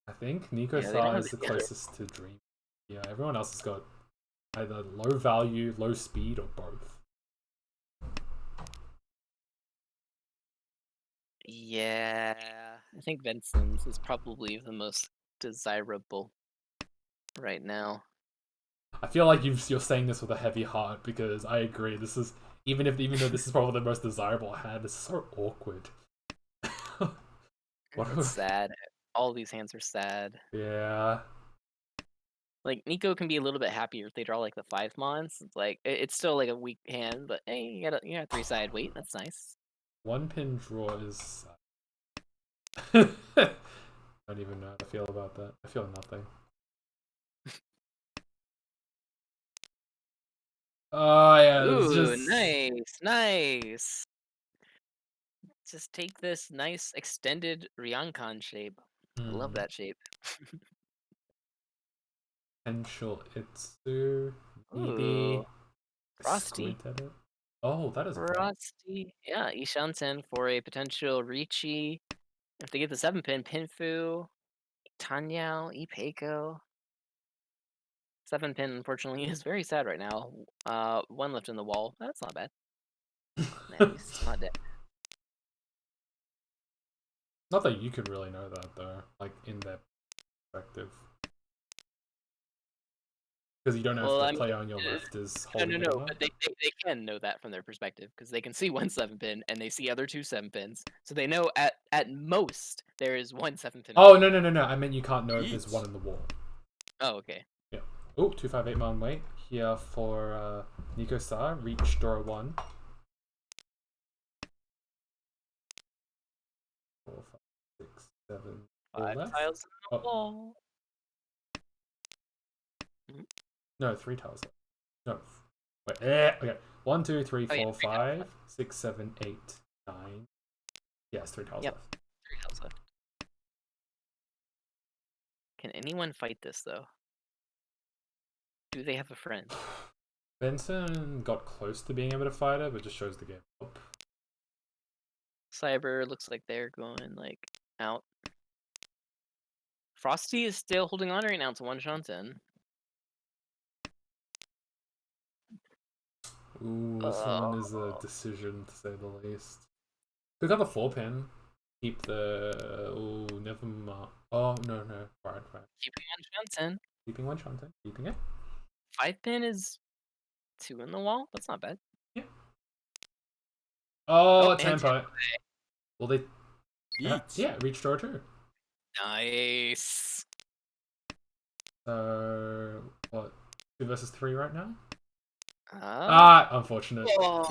I think Nico Yeah, they don't Sa have is the the other- closest to Dream. Yeah, everyone else has got either low value, low speed, or both. Yeah, I think Benson's is probably the most desirable right now. I feel like you're saying this with a heavy heart because I agree. This is even though this is probably the most desirable hand, it's so awkward. It's sad. All these hands are sad. Yeah. Like Nico can be a little bit happier if they draw like the 5 mons. It's like it's still like a weak hand, but hey, you got a 3-side weight. That's nice. 1 pin draw is. I don't even know how to feel about that. I feel nothing. Oh yeah, Ooh, just... nice. Just take this nice extended Ryankan shape. I love that shape. Potential Itsu. Ooh, Maybe. Frosty. Squint at it. Oh, that is Frosty. Yeah, Ishansen for a potential Ricci. If they get the 7 pin, Pinfu, Tanyao, Ipeiko. 7 pin, unfortunately, is very sad right now. 1 left in the wall. That's not bad. At least it's not dead. Not that you could really know that though, like in their perspective. Because you don't know if the player on your left is holding it or No, not. but they can know that from their perspective because they can see 1 7 pin and they see other 2 7 pins, so they know at most there is 1 7 pin. Oh no! I meant you can't know if there's one in the wall. Oh, okay. Yeah. Oh, 258 man weight here for Nico Star. Reach draw 1. 4, 5, 6, 7. 5 left. tiles in the wall. No, 3 tiles left. No. Wait, okay. 1, 2, 3, 4, 5, 6, 7, 8, 9. Yes, 3 tiles left. 3 tiles left. Can anyone fight this though? Do they have a friend? Benson got close to being able to fight it, but just shows the game up. Cyber looks like they're going like out. Frosty is still holding on right now to 1 Shanten. Ooh, this one is a decision to say the least. We got the 4 pin. Keep the. Oh, never mind. Oh, no. Right. Keeping 1 Shanten. Keeping 1 Shanten. Keeping it. 5 pin is 2 in the wall. That's not bad. Yeah. Oh, tempo. Well, they Each. reached draw 2. Nice. So what? 2 versus 3 right now. Unfortunate. Oh,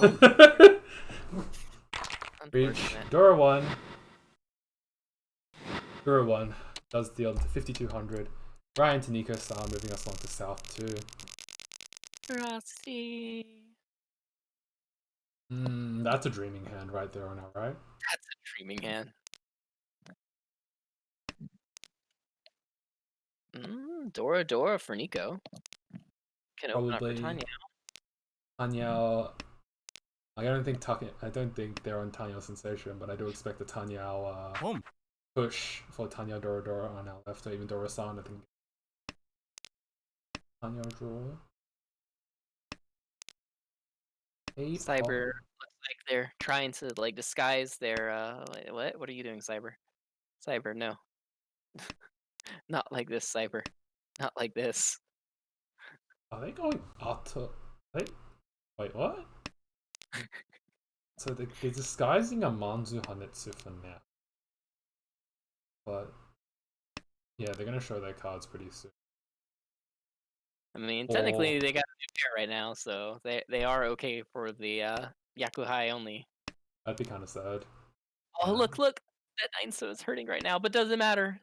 Reach unfortunate. Dora 1. Dora 1 does deal to 5,200. Ryan to Nico Star, moving us along to South 2. Frosty. That's a dreaming hand right there on our right. That's a dreaming hand. Dora for Nico. Can open up for Probably Tanya. Tanya. I don't think they're on Tanya Sensation, but I do expect the Tanya push for Tanya Dora on our left, or even Dora-san. I think Tanya draw. Cyber looks like they're trying to like disguise their what are you doing, Cyber? Cyber, no. Not like this, Cyber. Not like this. Are they going auto? Wait, what? So they're disguising a Manzu Hanetsu for now. But yeah, they're gonna show their cards pretty soon. I mean, technically they got a new pair right now, so they are okay for the Yakuhai only. That'd be kind of sad. Oh, look! That Nine-So is hurting right now, but doesn't matter.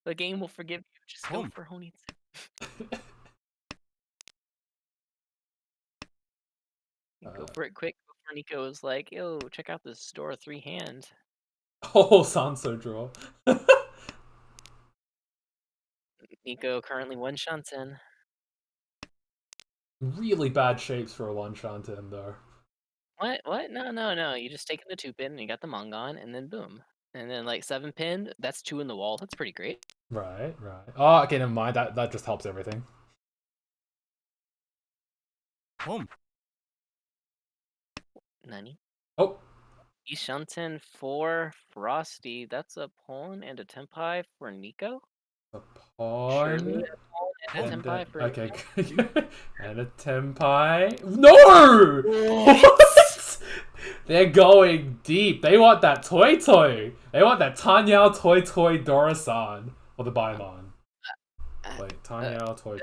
The game will forgive you. Just go for Honitsu. Go for it quick before Nico is like, yo, check out this Dora 3 hand. Oh, Sanso draw. Nico currently 1 Shanten. Really bad shapes for a 1 Shanten though. What? No. You just take the 2 pin and you got the Mongon, and then boom. And then like 7 pin, that's 2 in the wall. That's pretty great. Right. Oh, okay, never mind. That just helps everything. Nani? Oh. Shanten for Frosty. That's a pawn and a Tenpai for Nico? A pawn. Surely a pawn and a Tenpai for okay. Nico? And a Tenpai. No! What? They're going deep. They want that Toy. They want that Tanya Toy Dora-san. Or the Baimon. Wait, Tanya Toy.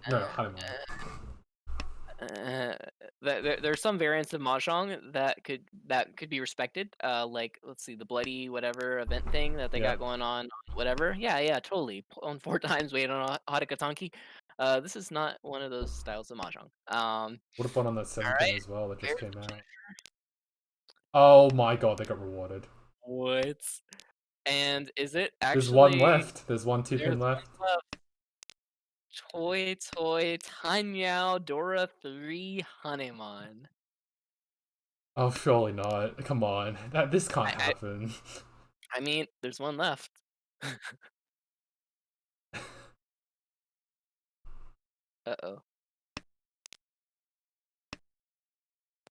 No, Hanuman. There's some variants of Mahjong that could be respected. Like let's see, the bloody whatever event thing that they got going on, whatever. Yeah, totally. On 4 times, wait on a Hadakatanki. This is not one of those styles of Mahjong. Would have fun on that 7 pin as well that just came out. Oh my god, they got rewarded. What? And is it actually? There's 1 left. There's 1 2-pin left. Toy Tanyao Dora 3 Hanemon. Oh, surely not. Come on. This can't happen. I mean, there's 1 left. Uh-oh.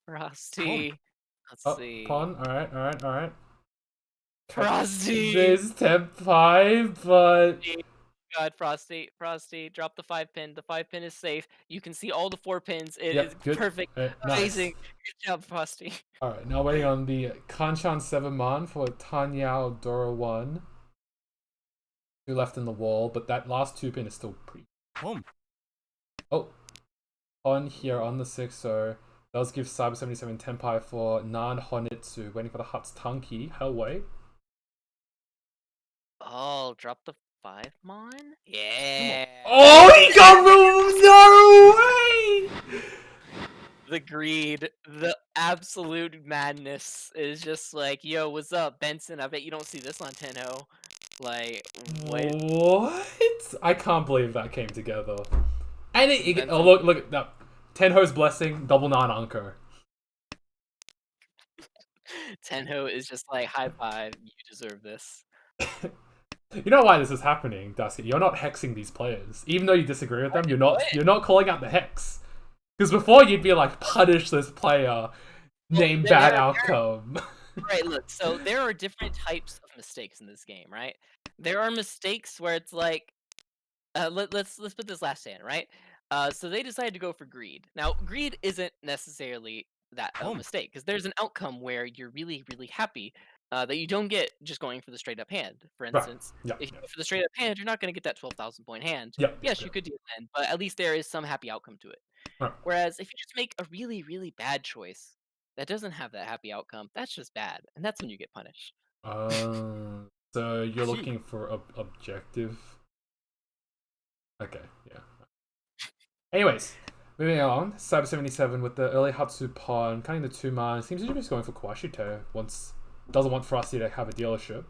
Frosty. Let's see. Pawn. Alright. Frosty! There's Tenpai, but... God, Frosty, drop the 5 pin. The 5 pin is safe. You can see all the 4 pins. It is good. perfect. Amazing. Nice. Good job, Frosty. Alright, now waiting on the Kanchan 7 man for Tanyao Dora 1. 2 left in the wall, but that last 2 pin is still pretty. Oh. On here on the 6, so does give Cyber 77 Tenpai for Nan Honitsu, waiting for the Hut's Tanki. Hellway. Oh, drop the 5 mon? Yeah. Oh, he got no way! The greed, the absolute madness is just like, yo, what's up, Benson? I bet you don't see this on Tenho. Like, what? I can't believe that came together. And look at that. Tenho's blessing, double Nan Anko. Tenho is just like, high 5, you deserve this. You know why this is happening, Dusty? You're not hexing these players. Even though you disagree with them, you're not calling out the hex. Because before you'd be like, punish this player, name bad outcome. Right, look, so there are different types of mistakes in this game, right? There are mistakes where it's like, let's put this last hand, right? So they decided to go for greed. Now, greed isn't necessarily that mistake, because there's an outcome where you're really, really happy. that you don't get just going for the straight up hand. For Right. instance, Yeah. if you go for the straight up hand, you're not going to get that 12,000 point hand. Yeah. Yes, you could do it then, but at least there is some happy outcome to it. Right. Whereas if you just make a really, really bad choice that doesn't have that happy outcome, that's just bad, and that's when you get punished. So you're looking for objective. Okay, yeah. Anyways, moving on. Cyber 77 with the early Hatsu pawn, cutting the 2 man. Seems to be just going for Kwashito. Doesn't want Frosty to have a dealership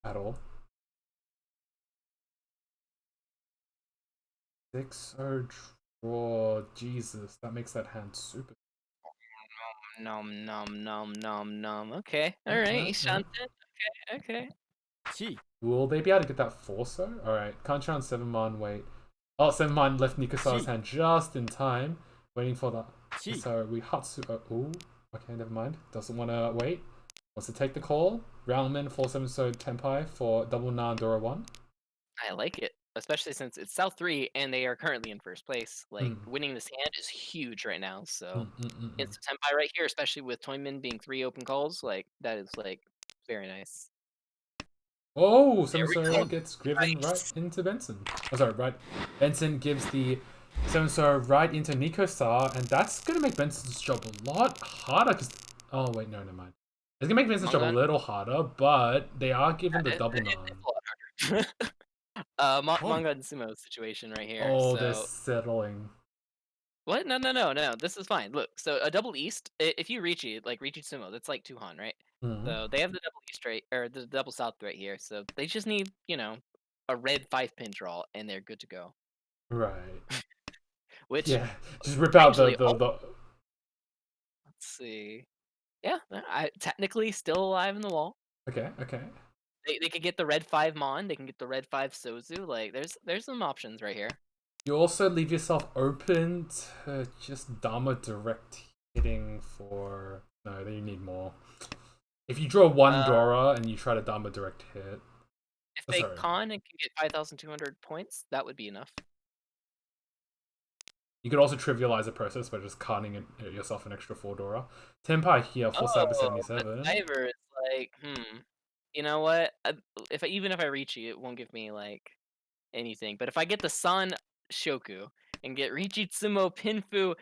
at all. 6-0 draw. Jesus, that makes that hand super. Nom nom nom nom nom. Okay, all right, Shantan. Okay. Will they be able to get that 4-0? Alright, Kanchan 7 man, wait. Oh, 7 man left Nikosa's hand just in time. Waiting for that. So we Hatsu. Oh, okay, never mind. Doesn't want to wait. Wants to take the call. Roundman 4-7 so Tenpai for double Nan Dora 1. I like it, especially since it's South 3 and they are currently in first place. Like, winning this hand is huge right now. So it's a Tenpai right here, especially with Toyman being 3 open calls. Like, that is, like, very nice. Oh, Seven gets driven right into Benson. Oh, sorry, right. Benson gives the 7-0 right into Nikosa, and that's going to make Benson's job a lot harder. Oh, wait, no, never mind. It's going to make Benson's job a little harder, but they are given the double Nan. Manga and Sumo situation right here. Oh, so... they're settling. What? No. This is fine. Look, so a double east, if you reach it, like Reach Sumo, that's like 2 Han, right? So they have the double east right, or the double south right here. So they just need, a red 5-pin draw, and they're good to go. Right. Which just rip out the. Let's see. Yeah, I technically still alive in the wall. Okay. They could get the red 5 Mon. They can get the red 5 Sozu. Like there's some options right here. You also leave yourself open to just Dharma direct hitting for... No, then you need more. If you draw 1 Dora and you try to Dharma direct hit... If they con and can get 5,200 points, that would be enough. You could also trivialize the process by just conning yourself an extra 4 Dora. Tenpai here for Cyber 77. Diver is like, you know what? Even if I reach you, it won't give me, like, anything. But if I get the Sun Shoku and get Richitsumo Pinfu,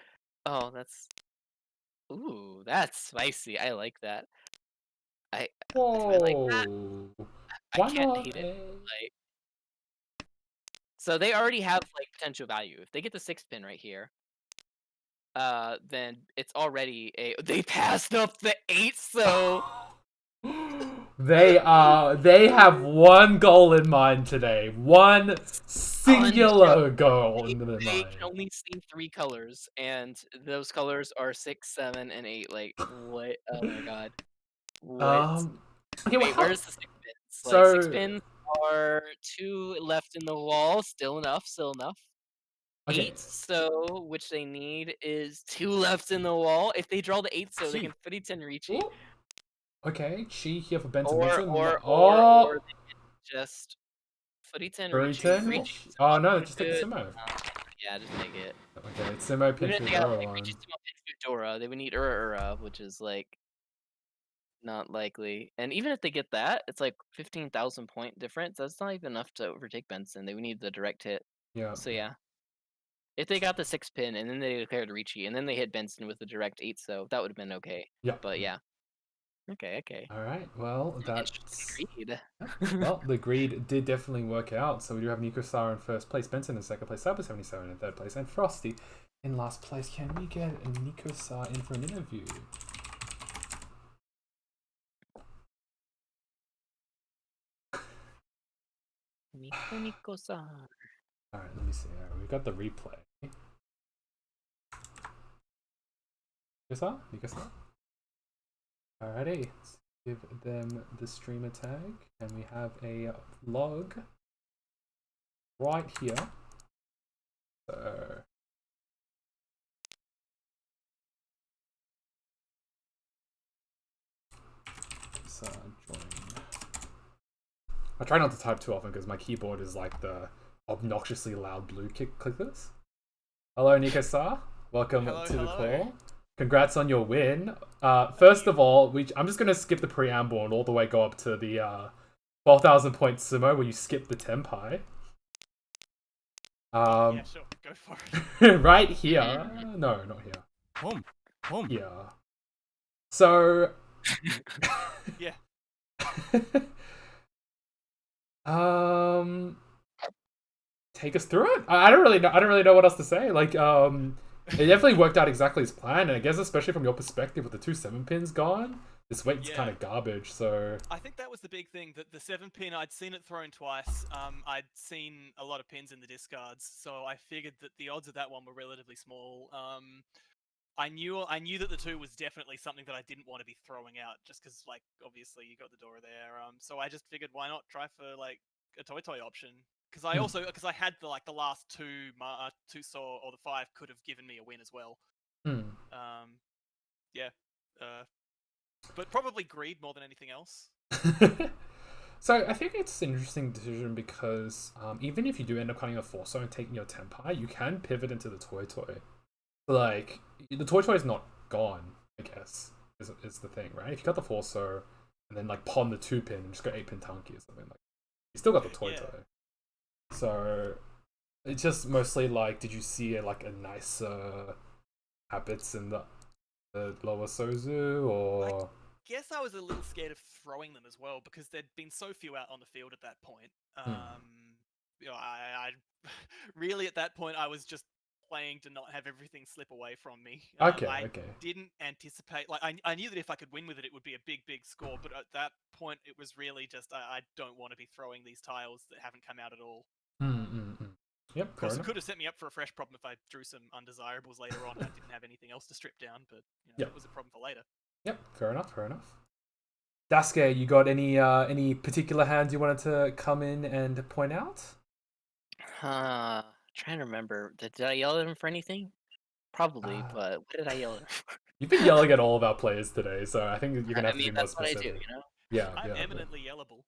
that's spicy. I like that. I like that. I can't hate it. Like, so they already have like potential value. If they get the 6-pin right here, then it's already they passed up the 8, so they have one goal in mind today. One singular goal in their mind. They can only see 3 colors, and those colors are 6, 7, and 8. Like, what? Oh my god. What? Okay, wait, where's the 6 pins? Like, so... 6 pins are 2 left in the wall. Still enough. Okay. 8 so, which they need, is 2 left in the wall. If they draw the 8 so, they can Furitan Richi. Okay, Chi here for Benson. Or they can just Furitan Richi. Oh no, just take the Sumo. Yeah, just take it. Okay, it's Sumo Pinfu Dora one. Dora, they would need Ura, which is like not likely. And even if they get that, it's like 15,000 point difference. That's not even enough to overtake Benson. They would need the direct hit. Yeah. So yeah. If they got the 6-pin and then they declared Ricci and then they hit Benson with the direct 8, so that would have been okay. Yeah. But yeah. Okay. All right. Well, that's greed. Well, the greed did definitely work out. So we do have Nikosa in first place, Benson in second place, Cyber 77 in third place, and Frosty in last place. Can we get Nikosa in for an interview? Nikosa. All right, let me see. All right, we got the replay. Nikosa. Alrighty, let's give them the streamer tag, and we have a log right here. So, join. I try not to type too often because my keyboard is like the obnoxiously loud blue clickers. Hello, Nikosa. Welcome to the call. congrats on your win. First of all, I'm just gonna skip the preamble and all the way go up to the 12,000 point sumo where you skip the tenpai. Yeah, sure. Go for it. Right here. No, not here. Here. So. Yeah. Take us through it. I don't really know what else to say. Like, it definitely worked out exactly as planned, and I guess especially from your perspective with the 2 7-pins gone, this weight's kind of garbage. So I think that was the big thing, that the 7-pin, I'd seen it thrown twice. I'd seen a lot of pins in the discards, so I figured that the odds of that one were relatively small. I knew that the 2 was definitely something that I didn't want to be throwing out, just because, like, obviously you got the door there. So I just figured, why not try for like a toy option? Because I had the last 2 saw, or the 5 could have given me a win as well. Yeah. But probably greed more than anything else. So I think it's an interesting decision because even if you do end up cutting the 4-so and taking your tenpai, you can pivot into the toy. Like, the toy is not gone, I guess, is the thing, right? If you cut the 4-so and then like pawn the 2-pin and just go 8-pin tanky or something, like, you still got the toy. So it's just mostly like, did you see like a nicer habits in the lower Sozu, or? I guess I was a little scared of throwing them as well, because there'd been so few out on the field at that point. You know, I really at that point I was just playing to not have everything slip away from me. I didn't anticipate, like, I knew that if I could win with it, it would be a big score, but at that point it was really just, I don't want to be throwing these tiles that haven't come out at all. Yep, of course, it could have set me up for a fresh problem if I drew some undesirables later on and I didn't have anything else to strip down, but it was a problem for later. Yep, fair enough. Daisuke, you got any particular hands you wanted to come in and point out? Trying to remember. Did I yell at him for anything? Probably, but what did I yell at him for? You've been yelling at all of our players today, so I think you're gonna have to be more that's specific. What I do, you know? Yeah, I'm eminently yellable.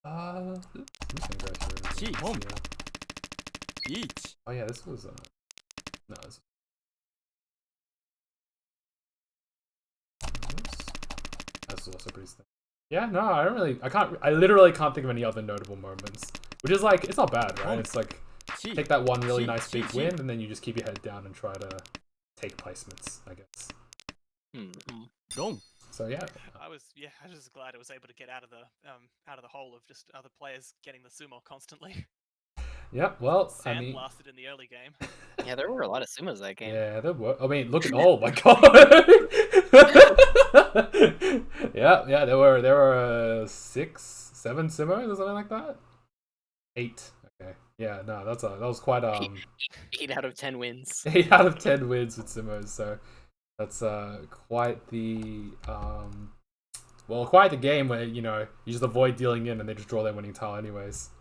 I'm just gonna go through. Oh yeah, this was no. This was also pretty stunning. Yeah, no, I literally can't think of any other notable moments. Which is like, it's not bad, right? It's like, take that one really nice big win, and then you just keep your head down and try to take placements, I guess. So yeah. I was just glad I was able to get out of the hole of just other players getting the sumo constantly. Yeah, well, Sand blasted in the early game. Yeah, there were a lot of sumos that game. Yeah, there were. I mean, look at oh my god. yeah, there were 6, 7 sumos or something like that. 8. Okay. Yeah, no, that was quite 8 out of 10 wins. 8 out of 10 wins with sumos. So that's quite the quite the game where you just avoid dealing in and they just draw their winning tile anyways.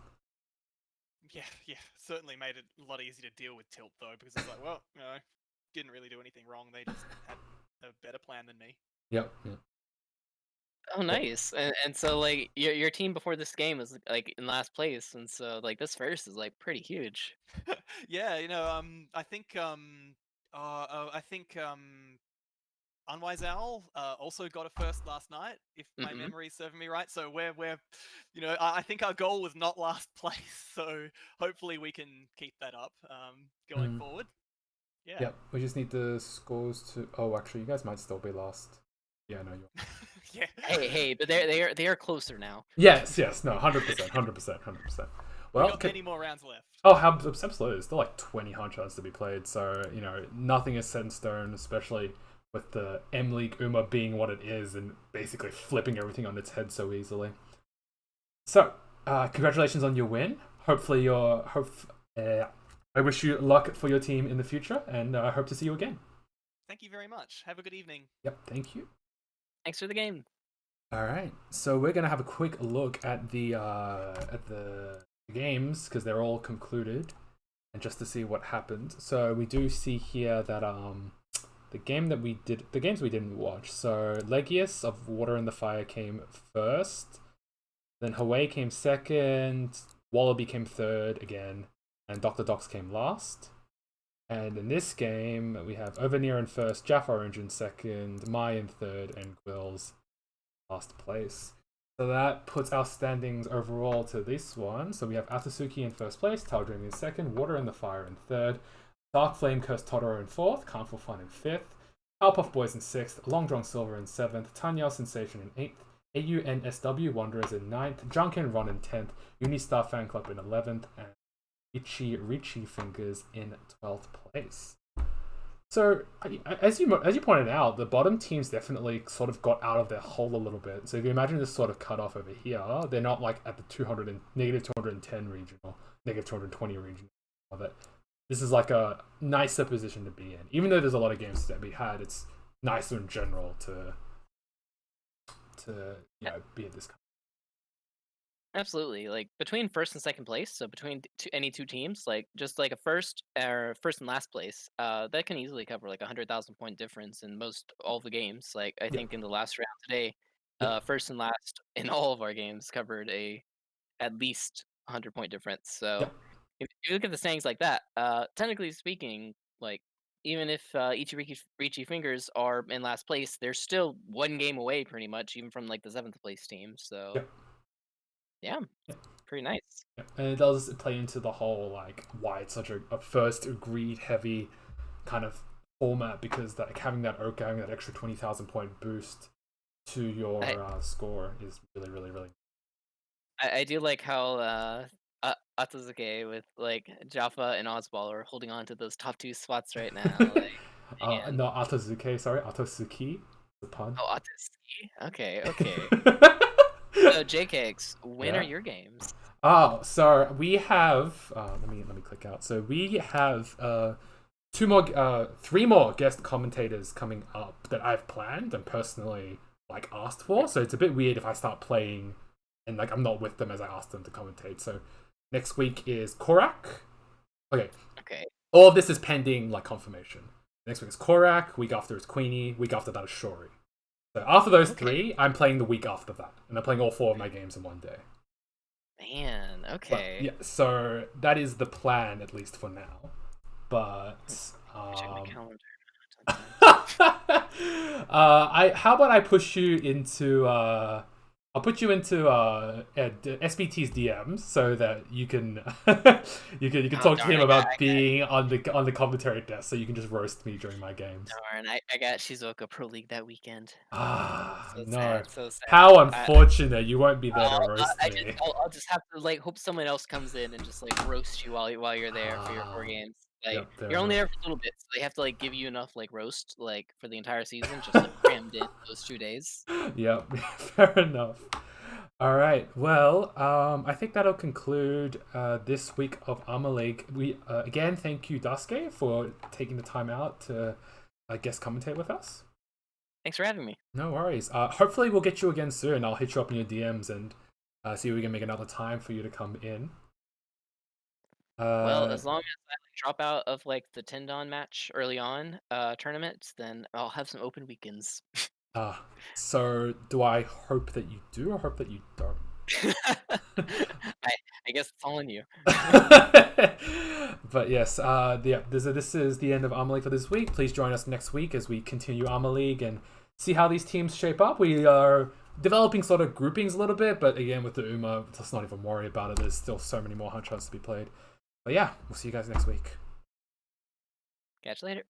Yeah, certainly made it a lot easier to deal with Tilt though, because it's like, well, didn't really do anything wrong. They just had a better plan than me. Yep. Oh, nice. And so like your team before this game was like in last place, and so like this first is like pretty huge. Yeah, I think Unwise Owl also got a first last night, if my memory is serving me right. So we're I think our goal was not last place, so hopefully we can keep that up going forward. Yeah. Yep. We just need the scores to. Oh, actually, you guys might still be last. Yeah, no, you're. Yeah. Hey, but they are closer now. Yes, no, 100%. Well, we got many more rounds left. Oh, absolutely. There's still like 20 Hanchans to be played, so nothing is set in stone, especially with the M League UMA being what it is and basically flipping everything on its head so easily. So, congratulations on your win. Hopefully I wish you luck for your team in the future, and I hope to see you again. Thank you very much. Have a good evening. Yep, thank you. Thanks for the game. All right, so we're gonna have a quick look at the games because they're all concluded, and just to see what happened. So we do see here that the games we didn't watch. So Legius of Water and the Fire came first, then Hawaii came second, Wallaby came third again, and Dr. Docs came last. And in this game, we have Overnear in first, Jaff Orange in second, Mai in third, and Gwills last place. So that puts our standings overall to this one. So we have Atasuki in first place, Taldream in second, Water in the Fire in third, Dark Flame Curse Totoro in fourth, Carnival Fun in fifth, Powerpuff Boys in sixth, Long John Silver in seventh, Tanyao Sensation in eighth, AUNSW Wanderers in ninth, Junkin Run in 10th, Unistar Fan Club in 11th, and Richie Fingers in 12th place. So, as you pointed out, the bottom teams definitely sort of got out of their hole a little bit. So if you imagine this sort of cutoff over here, they're not like at the negative 210 region or negative 220 region of it. This is like a nicer position to be in. Even though there's a lot of games that we had, it's nicer in general to be at this. Absolutely, like between first and second place, so between any two teams, like just like a first or first and last place, that can easily cover like 100,000 point difference in most all the games. Like I think in the last round today, first and last in all of our games covered at least 100 point difference. So if you look at the standings like that, technically speaking, like even if Ichi Fingers are in last place, they're still one game away pretty much, even from like the 7th place team. So. Yeah, pretty nice. And it does play into the whole like why it's such a first greed heavy kind of format, because like having that extra 20,000 point boost to your score is really, really, really. I do like how Atazuke with like Jaffa and Ozball are holding on to those top 2 spots right now. Like, no, Atazuke, sorry, Atasuki. The pun. Oh, Atasuki. Okay. So JKX, when are your games? Oh, so we have let me click out. So we have 3 more guest commentators coming up that I've planned and personally like asked for. So it's a bit weird if I start playing and like I'm not with them as I asked them to commentate. So next week is Korak. Okay. All of this is pending like confirmation. Next week is Korak. Week after is Queenie. Week after that is Shori. So after those 3, I'm playing the week after that, and I'm playing all 4 of my games in one day. Man, okay. But, yeah, so that is the plan at least for now. But check my calendar. how about I push you into I'll put you into SBT's DMs so that you can you can talk to him about being on the commentary desk, so you can just roast me during my games. Darn, I got Shizuoka Pro League that weekend. So no. sad, so sad. How unfortunate you won't be there to roast me. I'll just have to like hope someone else comes in and just like roast you while you're there for your 4 games. Like you're only there for a little bit, so they have to like give you enough like roast like for the entire season, just like crammed in those 2 days. Yep, fair enough. All right. Well, I think that'll conclude this week of ARMA League. We again thank you, Daisuke, for taking the time out to guest commentate with us. Thanks for having me. No worries. Hopefully we'll get you again soon. I'll hit you up in your DMs and see if we can make another time for you to come in. Well, as long as I drop out of like the Tendon match early on tournaments, then I'll have some open weekends. So do I hope that you do or hope that you don't? I guess it's all on you. But yes, this is the end of ARMA League for this week. Please join us next week as we continue ARMA League and see how these teams shape up. We are developing sort of groupings a little bit, but again, with the UMA, let's not even worry about it. There's still so many more Hanchans to be played. But yeah, we'll see you guys next week. Catch you later.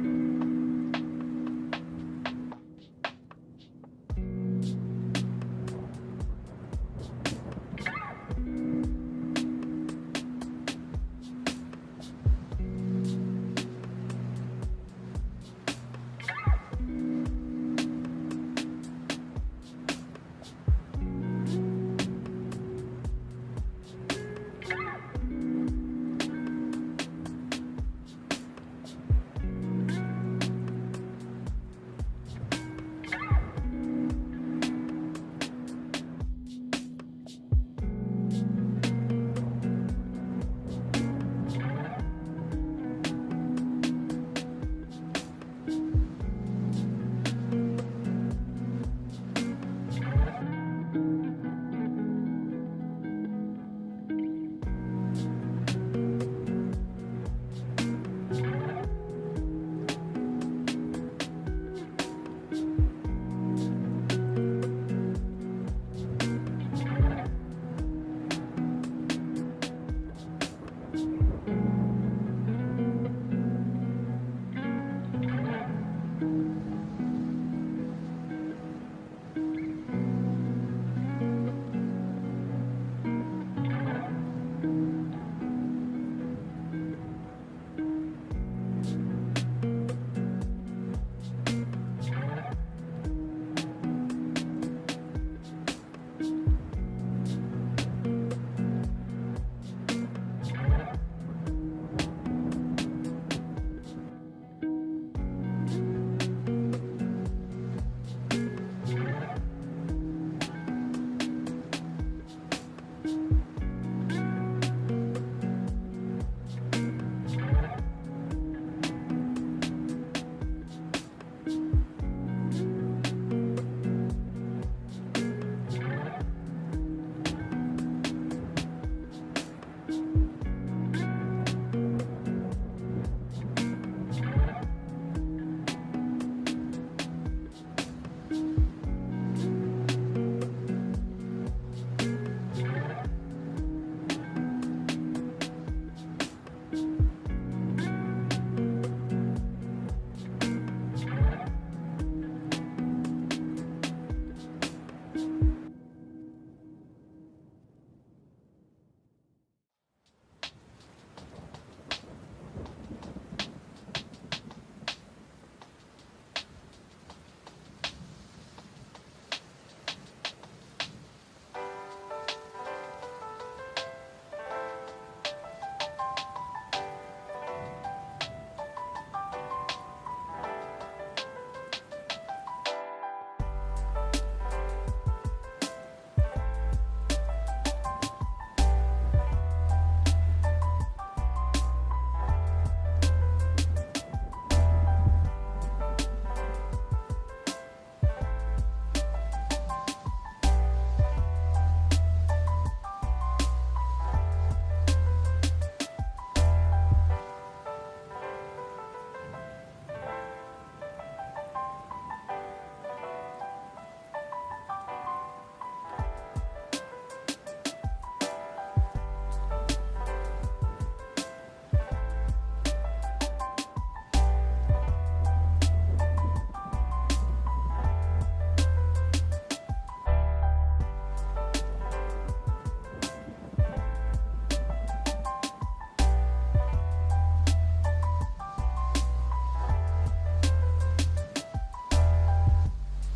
out.